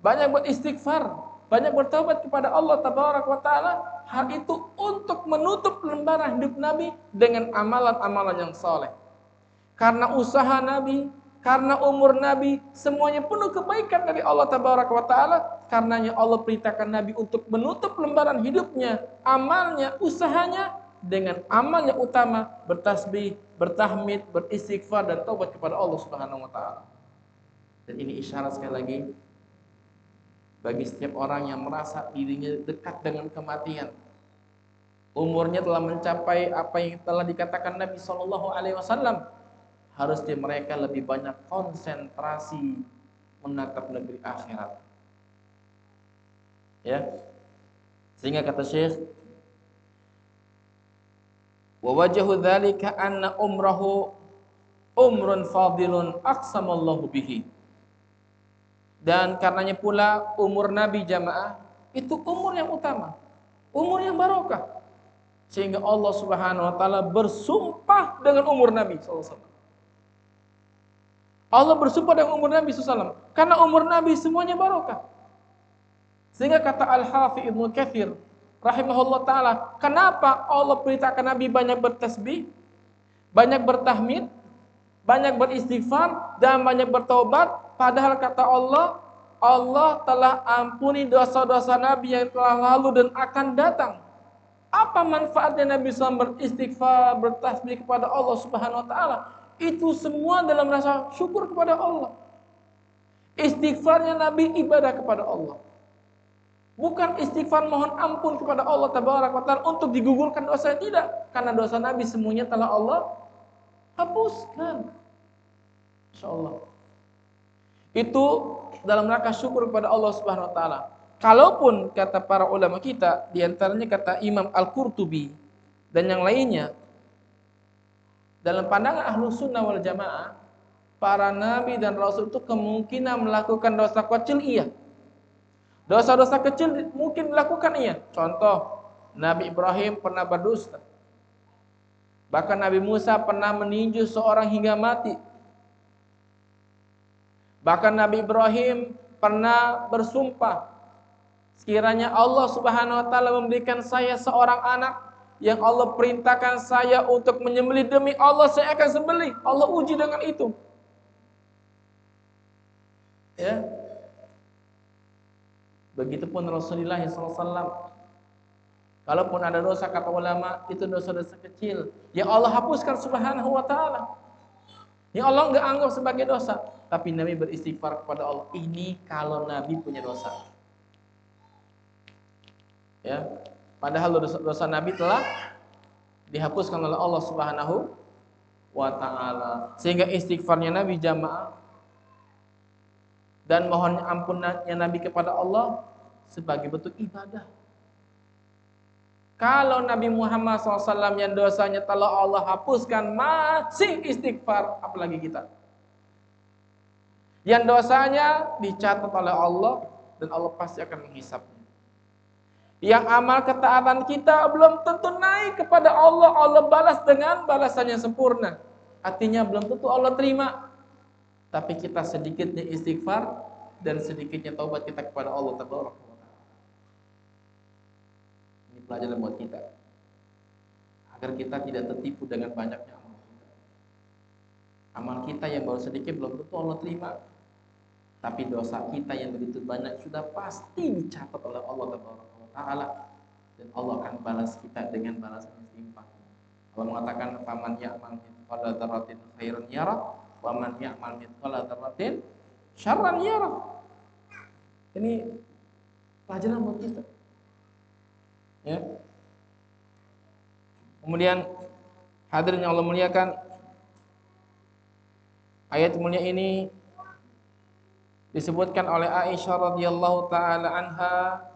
banyak beristighfar, banyak bertaubat kepada Allah tabaraka wa taala. Hal itu untuk menutup lembaran hidup Nabi dengan amalan-amalan yang saleh. Karena usaha Nabi, karena umur Nabi, semuanya penuh kebaikan dari Allah tabaraka wa taala. Karenanya Allah perintahkan Nabi untuk menutup lembaran hidupnya, amalnya, usahanya dengan amal yang utama, bertasbih, bertahmid, beristighfar dan taubat kepada Allah Subhanahu wa taala. Dan ini isyarat sekali lagi bagi setiap orang yang merasa dirinya dekat dengan kematian. Umurnya telah mencapai apa yang telah dikatakan Nabi sallallahu alaihi wasallam, harusnya mereka lebih banyak konsentrasi menatap negeri akhirat. Ya. Sehingga kata Syekh, wa wajhu dzalika anna umrahu umrun fadilun aqsamallahu bihi. Dan karenanya pula umur Nabi jamaah itu umur yang utama, umur yang barokah. Sehingga Allah Subhanahu wa taala bersumpah dengan umur Nabi sallallahu alaihi wasallam. Allah bersumpah dengan umur Nabi sallallahu alaihi wasallam karena umur Nabi semuanya barokah. Sehingga kata Al-Hafidz Ibnu Katsir rahimahullah taala, kenapa Allah perintahkan Nabi banyak bertasbih, banyak bertahmid, banyak beristighfar dan banyak bertaubat, padahal kata Allah, Allah telah ampuni dosa-dosa Nabi yang telah lalu dan akan datang. Apa manfaatnya Nabi SAW beristighfar, bertasbih kepada Allah Subhanahu wa taala? Itu semua dalam rasa syukur kepada Allah. Istighfarnya Nabi ibadah kepada Allah. Bukan istighfar mohon ampun kepada Allah Tabaraka wa taala untuk digugurkan dosa, tidak. Karena dosa Nabi semuanya telah Allah hapuskan. Insyaallah. Itu dalam rangka syukur kepada Allah Subhanahu wa taala. Kalaupun kata para ulama kita, di antaranya kata Imam Al-Qurtubi dan yang lainnya, dalam pandangan Ahlus Sunnah wal Jamaah, para nabi dan rasul itu kemungkinan melakukan dosa kecil, iya. Dosa-dosa kecil mungkin dilakukan, iya. Contoh, Nabi Ibrahim pernah berdusta. Bahkan Nabi Musa pernah meninju seorang hingga mati. Bahkan Nabi Ibrahim pernah bersumpah, sekiranya Allah Subhanahu wa taala memberikan saya seorang anak yang Allah perintahkan saya untuk menyembelih, demi Allah saya akan sembelih. Allah uji dengan itu. Ya. Begitupun Rasulullah SAW. Kalaupun ada dosa, kata ulama, itu dosa-dosa kecil yang Allah hapuskan Subhanahu wa taala, yang Allah enggak anggap sebagai dosa, tapi Nabi beristighfar kepada Allah. Ini kalau Nabi punya dosa. Ya. Padahal dosa Nabi telah dihapuskan oleh Allah Subhanahu wa taala. Sehingga istighfarnya Nabi jamaah dan mohon ampunnya Nabi kepada Allah sebagai bentuk ibadah. Kalau Nabi Muhammad SAW yang dosanya telah Allah hapuskan masih istighfar, apalagi kita yang dosanya dicatat oleh Allah dan Allah pasti akan menghisapnya. Yang amal ketaatan kita belum tentu naik kepada Allah, Allah balas dengan balasan yang sempurna. Artinya belum tentu Allah terima. Tapi kita sedikitnya istighfar dan sedikitnya taubat kita kepada Allah Tabaraka wa taala. Ini pelajaran buat kita, agar kita tidak tertipu dengan banyaknya amal kita. Amal kita yang baru sedikit belum tentu Allah terima. Tapi dosa kita yang begitu banyak sudah pasti dicatat oleh Allah Tabaraka wa taala, dan Allah akan balas kita dengan balasan yang setimpal. Allah mengatakan, faman ya'mal mithqala dzarratin khairan yarah wa man ya'mal mithqala dzarratin syarran yarah. Ini pelajaran buat kita. Ya. Kemudian hadirin yang Allah muliakan, ayat mulia ini disebutkan oleh Aisyah radhiyallahu taala anha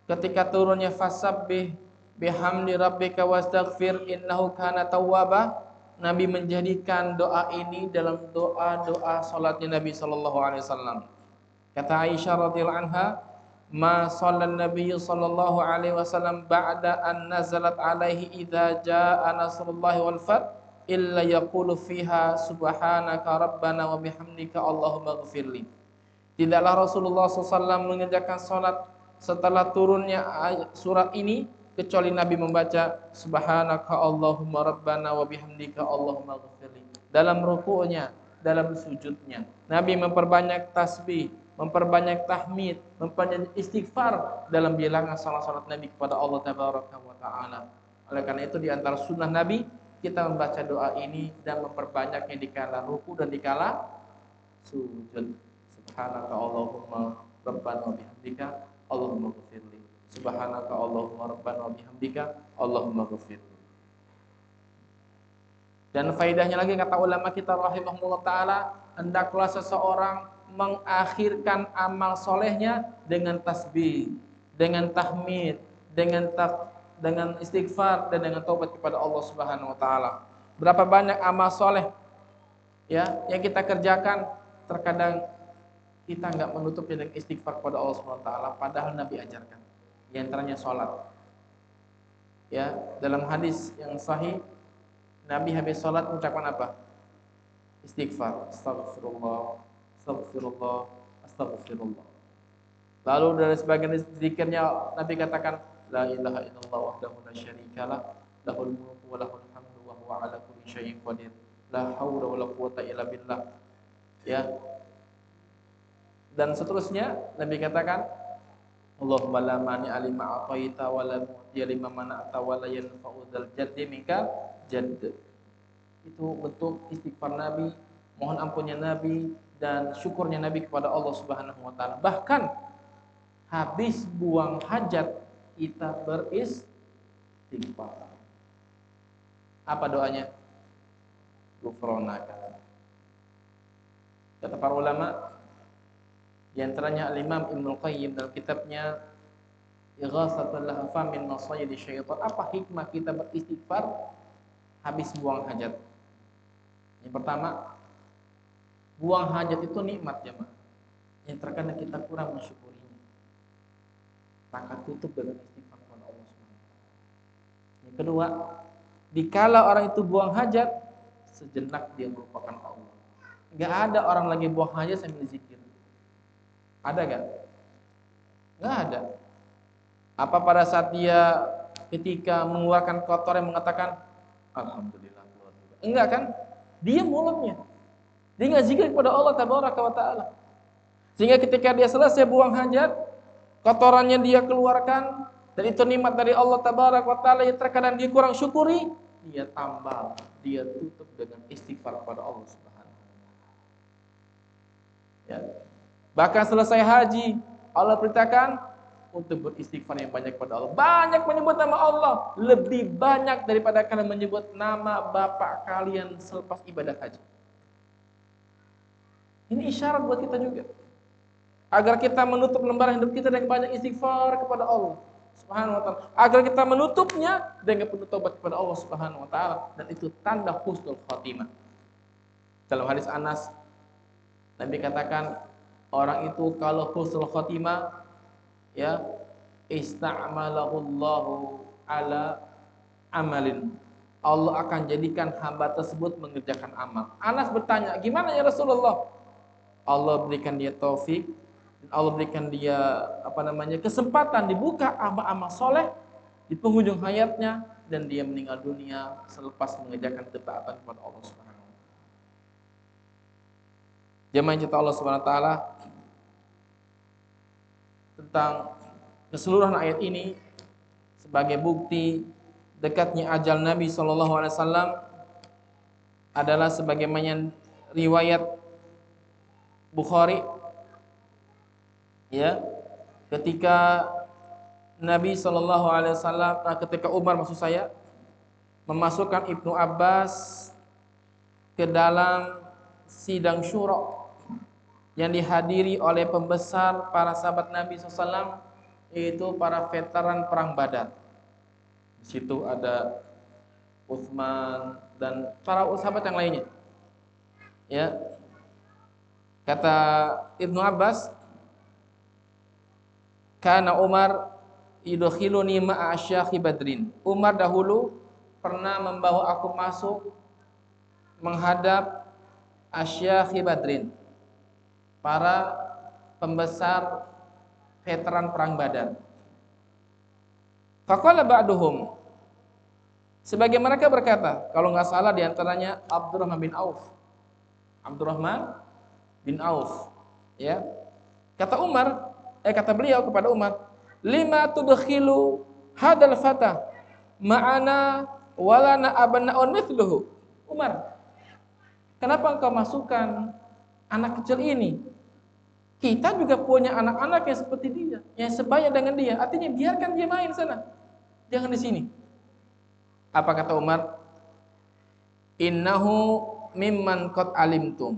ketika turunnya fasabbih bihamdi rabbika wastaghfir innahu kana tawwaba. Nabi menjadikan doa ini dalam doa-doa salatnya Nabi sallallahu alaihi wasallam. Kata Aisyah radhiyallahu anha, ma shallan nabiy sallallahu alaihi wasallam ba'da an nazalat alaihi idza jaa nasrullahi wal fath illa yaqulu fiha subhanaka rabbana wa bihamdika allahumma ighfirli. Tidaklah Rasulullah SAW mengerjakan salat setelah turunnya surat ini kecuali Nabi membaca subhanaka Allahumma rabbana wa bihamdika Allahumma ighfirli. Dalam ruku'nya, dalam sujudnya, Nabi memperbanyak tasbih, memperbanyak tahmid, memperbanyak istighfar dalam bilangan salat-salat Nabi kepada Allah Tabaraka wa taala. Oleh karena itu di antara sunnah Nabi kita membaca doa ini dan memperbanyaknya di kala ruku dan di kala sujud. Subhanaka Allahumma rabbana wa bihamdika Allahumma ighfirli. Subhanaka Allahumma rabbana wa bihamdika Allahumma ighfirli. Dan faedahnya lagi kata ulama kita rahimahullah taala, hendaklah seseorang mengakhirkan amal solehnya dengan tasbih, dengan tahmid, dengan istighfar dan dengan taubat kepada Allah Subhanahu wa taala. Berapa banyak amal soleh ya yang kita kerjakan, terkadang kita enggak menutupnya dengan istighfar kepada Allah Subhanahu wa taala, padahal Nabi ajarkan. Di antaranya salat. Ya, dalam hadis yang sahih Nabi habis salat mengucapkan apa? Istighfar, astagfirullah, astagfirullah, astagfirullah. Lalu dari sebagian zikirnya Nabi katakan la ilaha illallah wahdahu la syarikalah, lahul mulku wa lahul hamdu wa huwa ala kulli syai'in qadir. La haula wala quwwata illa billah. Ya. dan seterusnya. Nabi katakan, Allahumma la mani alima a'taita wa la mu'tiya lima mana'ta wa la yanfa'u dzal jaddi minka jadd. Itu bentuk istighfar Nabi, mohon ampunnya Nabi dan syukurnya Nabi kepada Allah Subhanahu wa taala. Bahkan habis buang hajat kita beristighfar. Apa doanya? Ghufranaka. Kata para ulama, di antaranya Al-Imam Ibnu Qayyim dalam kitabnya Ighatsatul Lahfan min Masayyidi Syaitan, apa hikmah kita beristighfar habis buang hajat? Yang pertama, buang hajat itu nikmat jemaah, yang terkadang kita kurang mensyukurinya. Maka tutup dengan istighfar kepada Allah Subhanahu. Yang kedua, dikala orang itu buang hajat, sejenak dia melupakan Allah. Enggak ada orang lagi buang hajat sambil zikir. Ada enggak? Enggak ada. Apa pada saat dia ketika mengeluarkan kotor yang mengatakan alhamdulillah? Enggak kan? Dia mulutnya. Dia enggak zikir kepada Allah tabaraka wa taala. Sehingga ketika dia selesai buang hajat, kotorannya dia keluarkan, dan itu nikmat dari Allah tabaraka wa taala yang terkadang dia kurang syukuri, dia tambal, dia tutup dengan istighfar kepada Allah Subhanahu wa taala. Ya. Bahkan selesai haji, Allah perintahkan untuk beristighfar yang banyak kepada Allah. Banyak menyebut nama Allah, lebih banyak daripada kalian menyebut nama bapak kalian selepas ibadah haji. Ini isyarat buat kita juga, agar kita menutup lembaran hidup kita dengan banyak istighfar kepada Allah Subhanahu wa taala, agar kita menutupnya dengan penuh taubat kepada Allah Subhanahu wa taala, dan itu tanda husnul khatimah. Dalam hadis Anas, Nabi katakan, orang itu kalau husnul khatimah, ya, ista'malahullahu ala amalin, Allah akan jadikan hamba tersebut mengerjakan amal. Anas bertanya, gimana ya Rasulullah? Allah berikan dia taufik, Allah berikan dia kesempatan dibuka amal-amal soleh di penghujung hayatnya, dan dia meninggal dunia selepas mengerjakan ketaatan kepada Allah Subhanahu wa taala. Jemaah cinta Allah Subhanahu wa taala, tentang keseluruhan ayat ini sebagai bukti dekatnya ajal Nabi sallallahu alaihi wasallam adalah sebagaimana riwayat Bukhari, ya, ketika Nabi sallallahu alaihi wasallam, ketika Umar maksud saya, memasukkan Ibnu Abbas ke dalam sidang syura yang dihadiri oleh pembesar para sahabat Nabi SAW, yaitu para veteran perang Badar. Di situ ada Utsman dan para sahabat yang lainnya. Ya, kata Ibnu Abbas, kana Umar yudkhiluni ma'a asyakhi Badrin. Umar dahulu pernah membawa aku masuk menghadap asyakhi Badrin, para pembesar veteran perang Badar. Faqala ba'duhum, sebagian mereka berkata, kalau nggak salah diantaranya Abdurrahman bin Auf. Abdurrahman bin Auf, ya. Kata beliau kepada Umar, lima tudkhilu hadal fata ma'ana walana abna'un mithluhu. Umar, kenapa engkau masukkan anak kecil ini? Kita juga punya anak-anak yang seperti dia, yang sebaya dengan dia. Artinya biarkan dia main sana, jangan di sini. Apa kata Umar? Innahu mimman qad alimtum.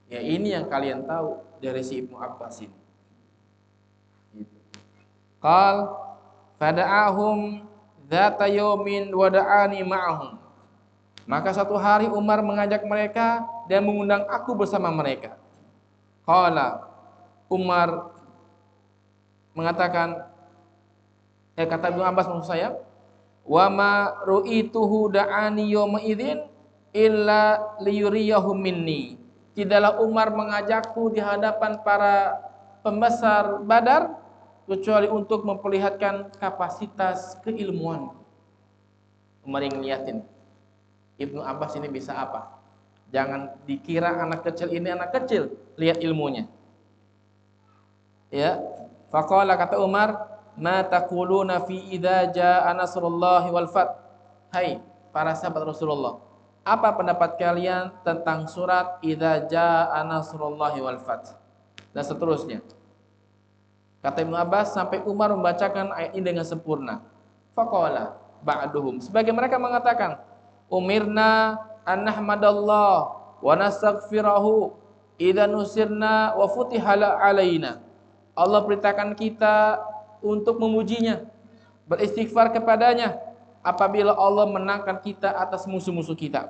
Ya, ini yang kalian tahu dari si Ibnu Abbas ini. Gitu. Qal fada'ahum dzata yaumin wada'ani ma'ahum. Maka satu hari Umar mengajak mereka dan mengundang aku bersama mereka. Qala, Umar mengatakan, kata Ibnu Abbas maksud saya, wa ma ru'ituhu da'ani yawma idzin illa liyuriyahu minni. Tidaklah Umar mengajakku di hadapan para pembesar Badar kecuali untuk memperlihatkan kapasitas keilmuan. Umar yang ngeliatin, Ibnu Abbas ini bisa apa? Jangan dikira anak kecil ini anak kecil, lihat ilmunya. Ya. Faqala, kata Umar, "Ma taquluna fi idza jaa nasrullahi wal fath?" Hai para sahabat Rasulullah, apa pendapat kalian tentang surat idza jaa nasrullahi wal fath? Dan seterusnya. Kata Ibnu Abbas, sampai Umar membacakan ayat ini dengan sempurna. Faqala ba'duhum, sebagai mereka mengatakan, umirna an nahmadallah wa nastaghfirahu idza nusirna wa futihala alaina. Allah perintahkan kita untuk memujinya, beristighfar kepadanya apabila Allah menangkan kita atas musuh-musuh kita.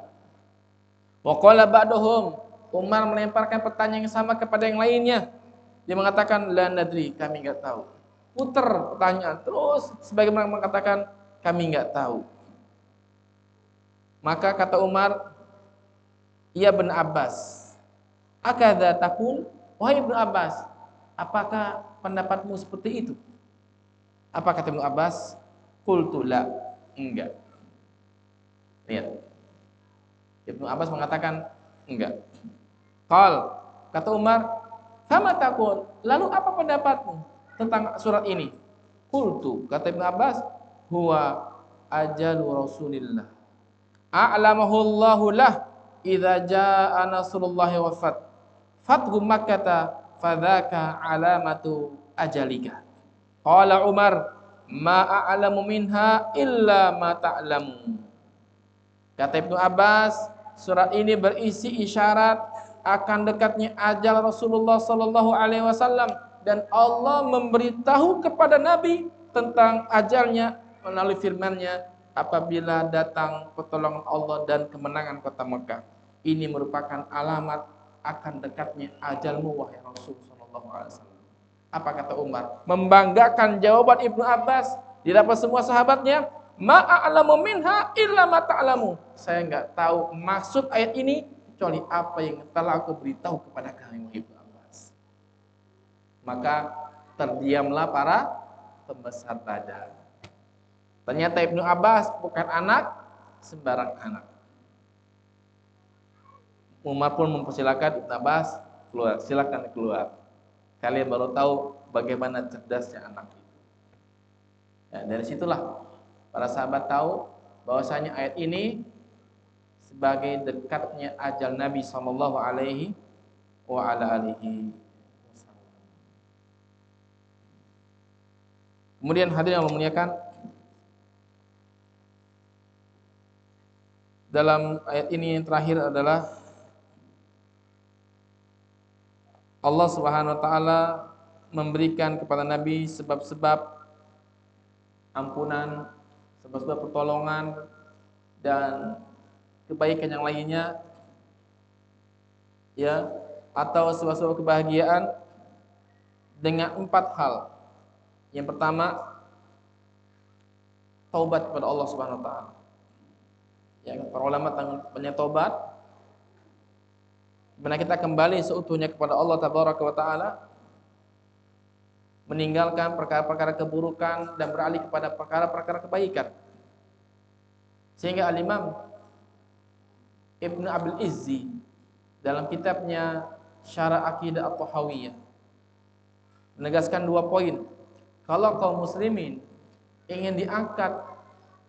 Wa qala ba'duhum, Umar melemparkan pertanyaan yang sama kepada yang lainnya. Dia mengatakan la nadri, kami enggak tahu. Putar pertanyaan terus, sebagaimana mengatakan kami enggak tahu. Maka kata Umar, ya Ibnu Abbas, akadza taqul? Wahai Ibnu Abbas, apakah pendapatmu seperti itu? Apa kata Ibnu Abbas? Qultu la, enggak. Lihat. Ibnu Abbas mengatakan enggak. Qal, kata Umar, fama taqul? Lalu apa pendapatmu tentang surat ini? Qultu, kata Ibnu Abbas, huwa ajalu Rasulillah. A'lamahu Allahu lah idza jaa nasrullahi wa fath. Fathu Makkah fadzaka alamatu ajalika. Qala Umar, ma a'lamu minha illa ma ta'lamu. Kata Ibnu Abbas, surat ini berisi isyarat akan dekatnya ajal Rasulullah sallallahu alaihi wasallam, dan Allah memberitahu kepada Nabi tentang ajalnya melalui firman-Nya, apabila datang pertolongan Allah dan kemenangan kota Mekah. Ini merupakan alamat akan dekatnya ajalmu wahai Rasul sallallahu alaihi wasallam. Apa kata Umar? Membanggakan jawaban Ibnu Abbas di hadapan semua sahabatnya, ma a'lamu minha illa ma ta'lamu. Saya enggak tahu maksud ayat ini kecuali apa yang telah aku beritahu kepada kamu Ibnu Abbas. Maka terdiamlah para pembesar Badar. Ternyata Ibnu Abbas bukan anak sembarang anak. Umar pun mempersilakan Ibnu Abbas keluar, silakan keluar. Kalian baru tahu bagaimana cerdasnya anak itu. Ya, dari situlah para sahabat tahu bahwasanya ayat ini sebagai dekatnya ajal Nabi sallallahu alaihi wa ala alihi wasallam. Kemudian hadirin yang memuliakan, dalam ayat ini yang terakhir adalah Allah Subhanahu wa taala memberikan kepada Nabi sebab-sebab ampunan, sebab-sebab pertolongan dan kebaikan yang lainnya, ya, atau sebab-sebab kebahagiaan dengan 4 hal. Yang pertama, taubat kepada Allah Subhanahu wa taala. Ya, para ulama banyak taubat. Benar kita kembali seutuhnya kepada Allah Tabaraka wa taala, meninggalkan perkara-perkara keburukan dan beralih kepada perkara-perkara kebaikan. Sehingga Al-Imam Ibnu Abil Izzi dalam kitabnya Syarah Aqidah At-Tahawiyah menegaskan 2 poin. Kalau kaum muslimin ingin diangkat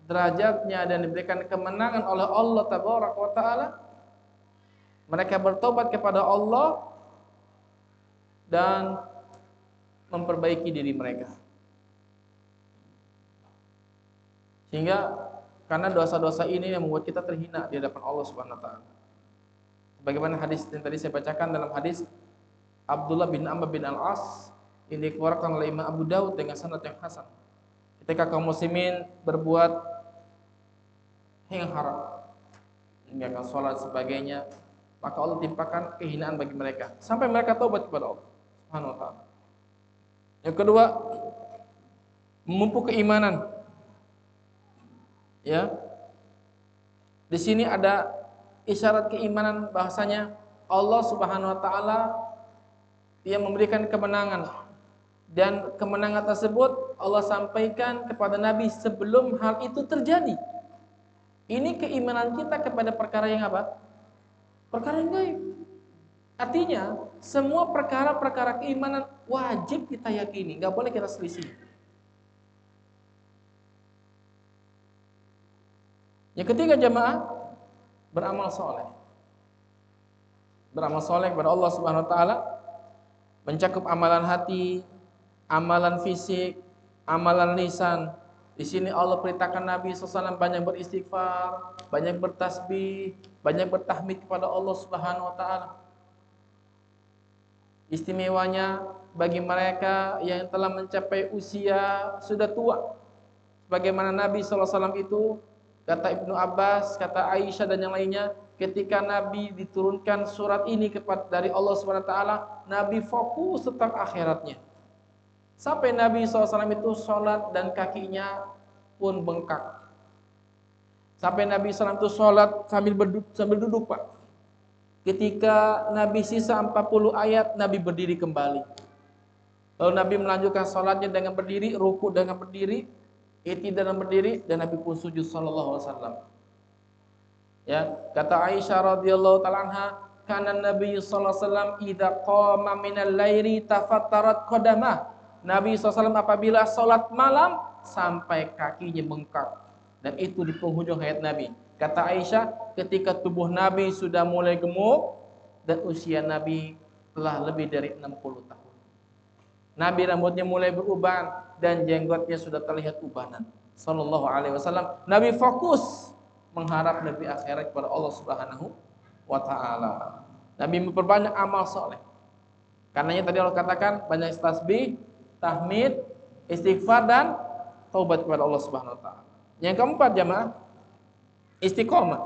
derajatnya dan diberikan kemenangan oleh Allah Tabaraka wa taala, mereka bertobat kepada Allah dan memperbaiki diri mereka. Sehingga karena dosa-dosa ini yang membuat kita terhina di hadapan Allah Subhanahu wa taala. Sebagaimana hadis yang tadi saya bacakan dalam hadis Abdullah bin Amr bin Al-As yang dikeluarkan oleh Imam Abu Daud dengan sanad yang hasan. Ketika kaum muslimin berbuat yang haram, meninggalkan salat sebagainya, maka Allah timpakan kehinaan bagi mereka sampai mereka taubat kepada Allah Subhanahu wa taala. Yang kedua, memupuk keimanan. Ya. Di sini ada isyarat keimanan bahasanya Allah Subhanahu wa taala Dia memberikan kemenangan, dan kemenangan tersebut Allah sampaikan kepada Nabi sebelum hal itu terjadi. Ini keimanan kita kepada perkara yang apa? Perkara yang gaib. Artinya, semua perkara-perkara keimanan wajib kita yakini, nggak boleh kita selisih. Yang ketiga jamaah, beramal soleh. Beramal soleh kepada Allah Subhanahu Wa Taala mencakup amalan hati, amalan fisik, amalan lisan. Di sini Allah perintahkan Nabi SAW banyak beristighfar, banyak bertasbih, banyak bertahmid kepada Allah Subhanahu Wa Taala. Istimewanya bagi mereka yang telah mencapai usia sudah tua, bagaimana Nabi SAW itu, kata Ibnu Abbas, kata Aisyah dan yang lainnya, ketika Nabi diturunkan surat ini dari Allah SWT, Nabi fokus tentang akhiratnya. Sampai Nabi SAW itu sholat dan kakinya pun bengkak. Sampai Nabi SAW itu sholat sambil duduk Pak. Ketika Nabi sisa 40 ayat, Nabi berdiri kembali. Lalu Nabi melanjutkan sholatnya dengan berdiri, ruku dengan berdiri, i'tidal dengan berdiri, dan Nabi pun sujud sallallahu alaihi wasallam. Ya, kata Aisyah radhiyallahu taala anha, kana Nabi sallallahu alaihi wasallam idza qama minal laili tafattarat qadamah. Nabi SAW apabila sholat malam sampai kakinya bengkak. Dan itu di penghujung hayat Nabi. Kata Aisyah, ketika tubuh Nabi sudah mulai gemuk dan usia Nabi telah lebih dari 60 tahun. Nabi rambutnya mulai beruban dan jenggotnya sudah terlihat ubanan. Sallallahu alaihi wasallam. Nabi fokus mengharap lebih akhirat kepada Allah Subhanahu wa taala. Nabi memperbanyak amal soleh. Karenanya tadi Allah katakan banyak tasbih, tahmid, istighfar dan taubat kepada Allah Subhanahu wa taala. Yang keempat jamaah, istiqomah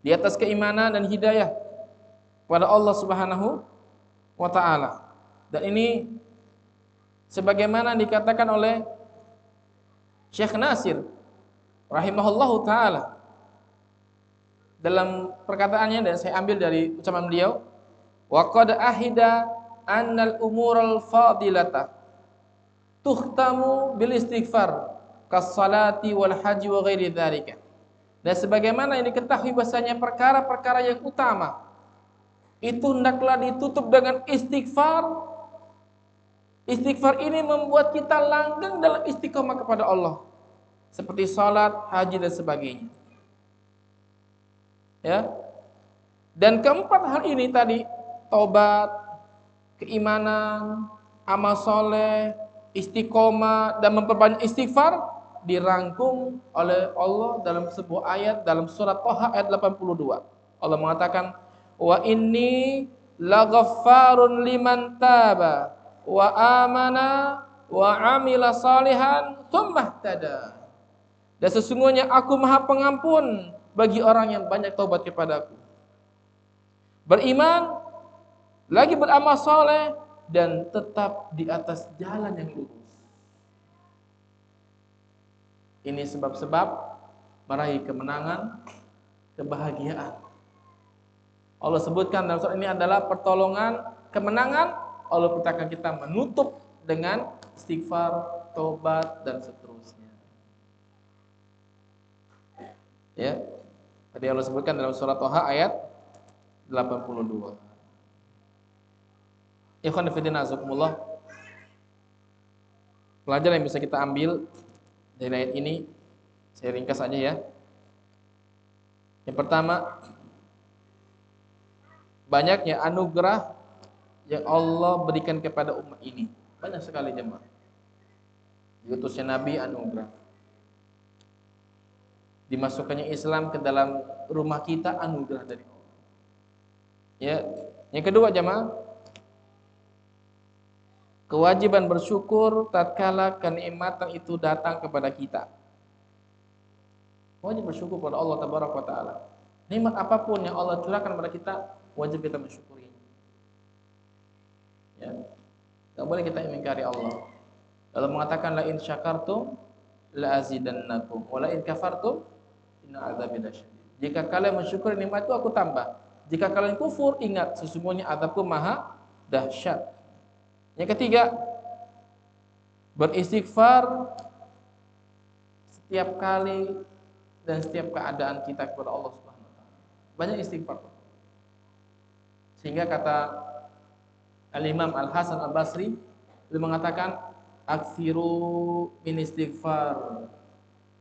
di atas keimanan dan hidayah kepada Allah Subhanahu wa taala. Dan ini sebagaimana dikatakan oleh Syekh Nasir rahimahullahu taala dalam perkataannya, dan saya ambil dari ucapan beliau, wa qad ahida annal umural fadilata tuhtamu bil istighfar kas salati wal haji wa ghairi dzalika. Dan sebagaimana yang diketahui bahasanya perkara-perkara yang utama itu hendaklah ditutup dengan istighfar. Istighfar ini membuat kita langgeng dalam istiqomah kepada Allah, seperti salat, haji dan sebagainya. Ya. Dan keempat hal ini tadi, taubat, keimanan, amal soleh, istiqomah dan memperbanyak istighfar dirangkum oleh Allah dalam sebuah ayat dalam surat Thaha ayat 82. Allah mengatakan, wa inni laghaffarun liman taba wa amana wa amila salihan tsumma ihtada. Dan sesungguhnya aku Maha Pengampun bagi orang yang banyak taubat kepadaku, beriman, lagi beramal soleh, dan tetap di atas jalan yang lurus. Ini sebab-sebab meraih kemenangan, kebahagiaan. Allah sebutkan dalam surat ini adalah pertolongan, kemenangan. Allah perintahkan kita menutup dengan istighfar, taubat dan seterusnya. Ya. Tadi Allah sebutkan dalam surat Thaha ayat 82. Ikhwan fillah azakumullah. Pelajaran yang bisa kita ambil dari ayat ini, saya ringkas aja ya. Yang pertama, banyaknya anugerah yang Allah berikan kepada umat ini. Banyak sekali jemaah. Diutusnya Nabi anugerah. Dimasukkannya Islam ke dalam rumah kita anugerah dari Allah. Ya. Yang kedua jemaah, kewajiban bersyukur tatkala kenikmatan itu datang kepada kita. Wajib bersyukur kepada Allah Tabaraka wa taala. Nikmat apapun yang Allah curahkan kepada kita, wajib kita mensyukuri. Ya. Enggak boleh kita ingkari Allah. Allah mengatakan la in syakartum la azidannakum wa la in kafartum inna adzabi lasyadid. Jika kalian mensyukuri nikmat itu aku tambah. Jika kalian kufur, ingat sesungguhnya azabku maha dahsyat. Yang ketiga, beristighfar setiap kali dan setiap keadaan kita kepada Allah Subhanahu wa taala. Banyak istighfar. Sehingga kata Al-Imam Al-Hasan Al-Basri beliau mengatakan aksiru min istighfar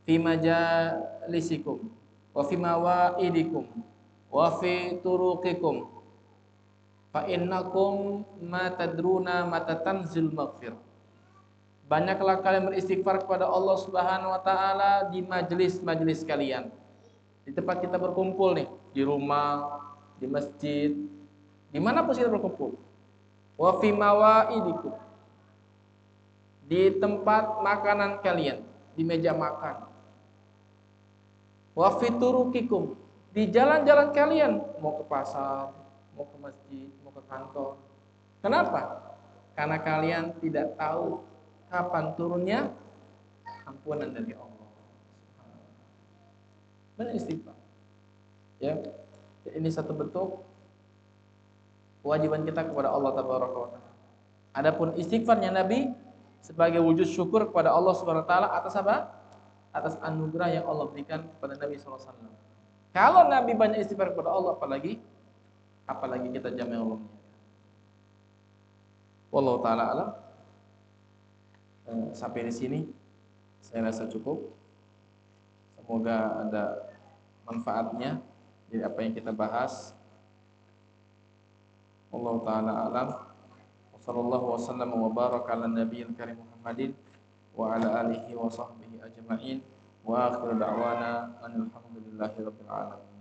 fi majalisikum wa fi mawaidikum wa fi turuqikum fa innakum ma tadruna mata tanzil maghfirah. Banyaklah kalian beristighfar kepada Allah Subhanahu wa taala di majelis-majelis kalian. Di tempat kita berkumpul nih, di rumah, di masjid, dimanapun kita berkumpul. Wa fi mawaidikum, di tempat makanan kalian, di meja makan. Wa fi turuqikum, di jalan-jalan kalian, mau ke pasar, mau ke masjid, mau ke kantor. Kenapa? Karena kalian tidak tahu kapan turunnya ampunan dari Allah. Benar istighfar. Ya. Ini satu bentuk kewajiban kita kepada Allah Tabaraka wa taala. Adapun istighfarnya Nabi sebagai wujud syukur kepada Allah Subhanahu wa taala atas apa? Atas anugerah yang Allah berikan kepada Nabi sallallahu alaihi wasallam. Kalau Nabi banyak istighfar kepada Allah, apalagi kita jamaah umumnya. Wallahu taala alam. Sampai di sini saya rasa cukup. Semoga ada manfaatnya dari apa yang kita bahas. Wallahu taala alam. Wassallallahu wasallam wa baraka ala nabiyil karim Muhammadin wa ala alihi wa sahbihi ajma'in. Wa akhiru da'wana alhamdulillahi rabbil alamin.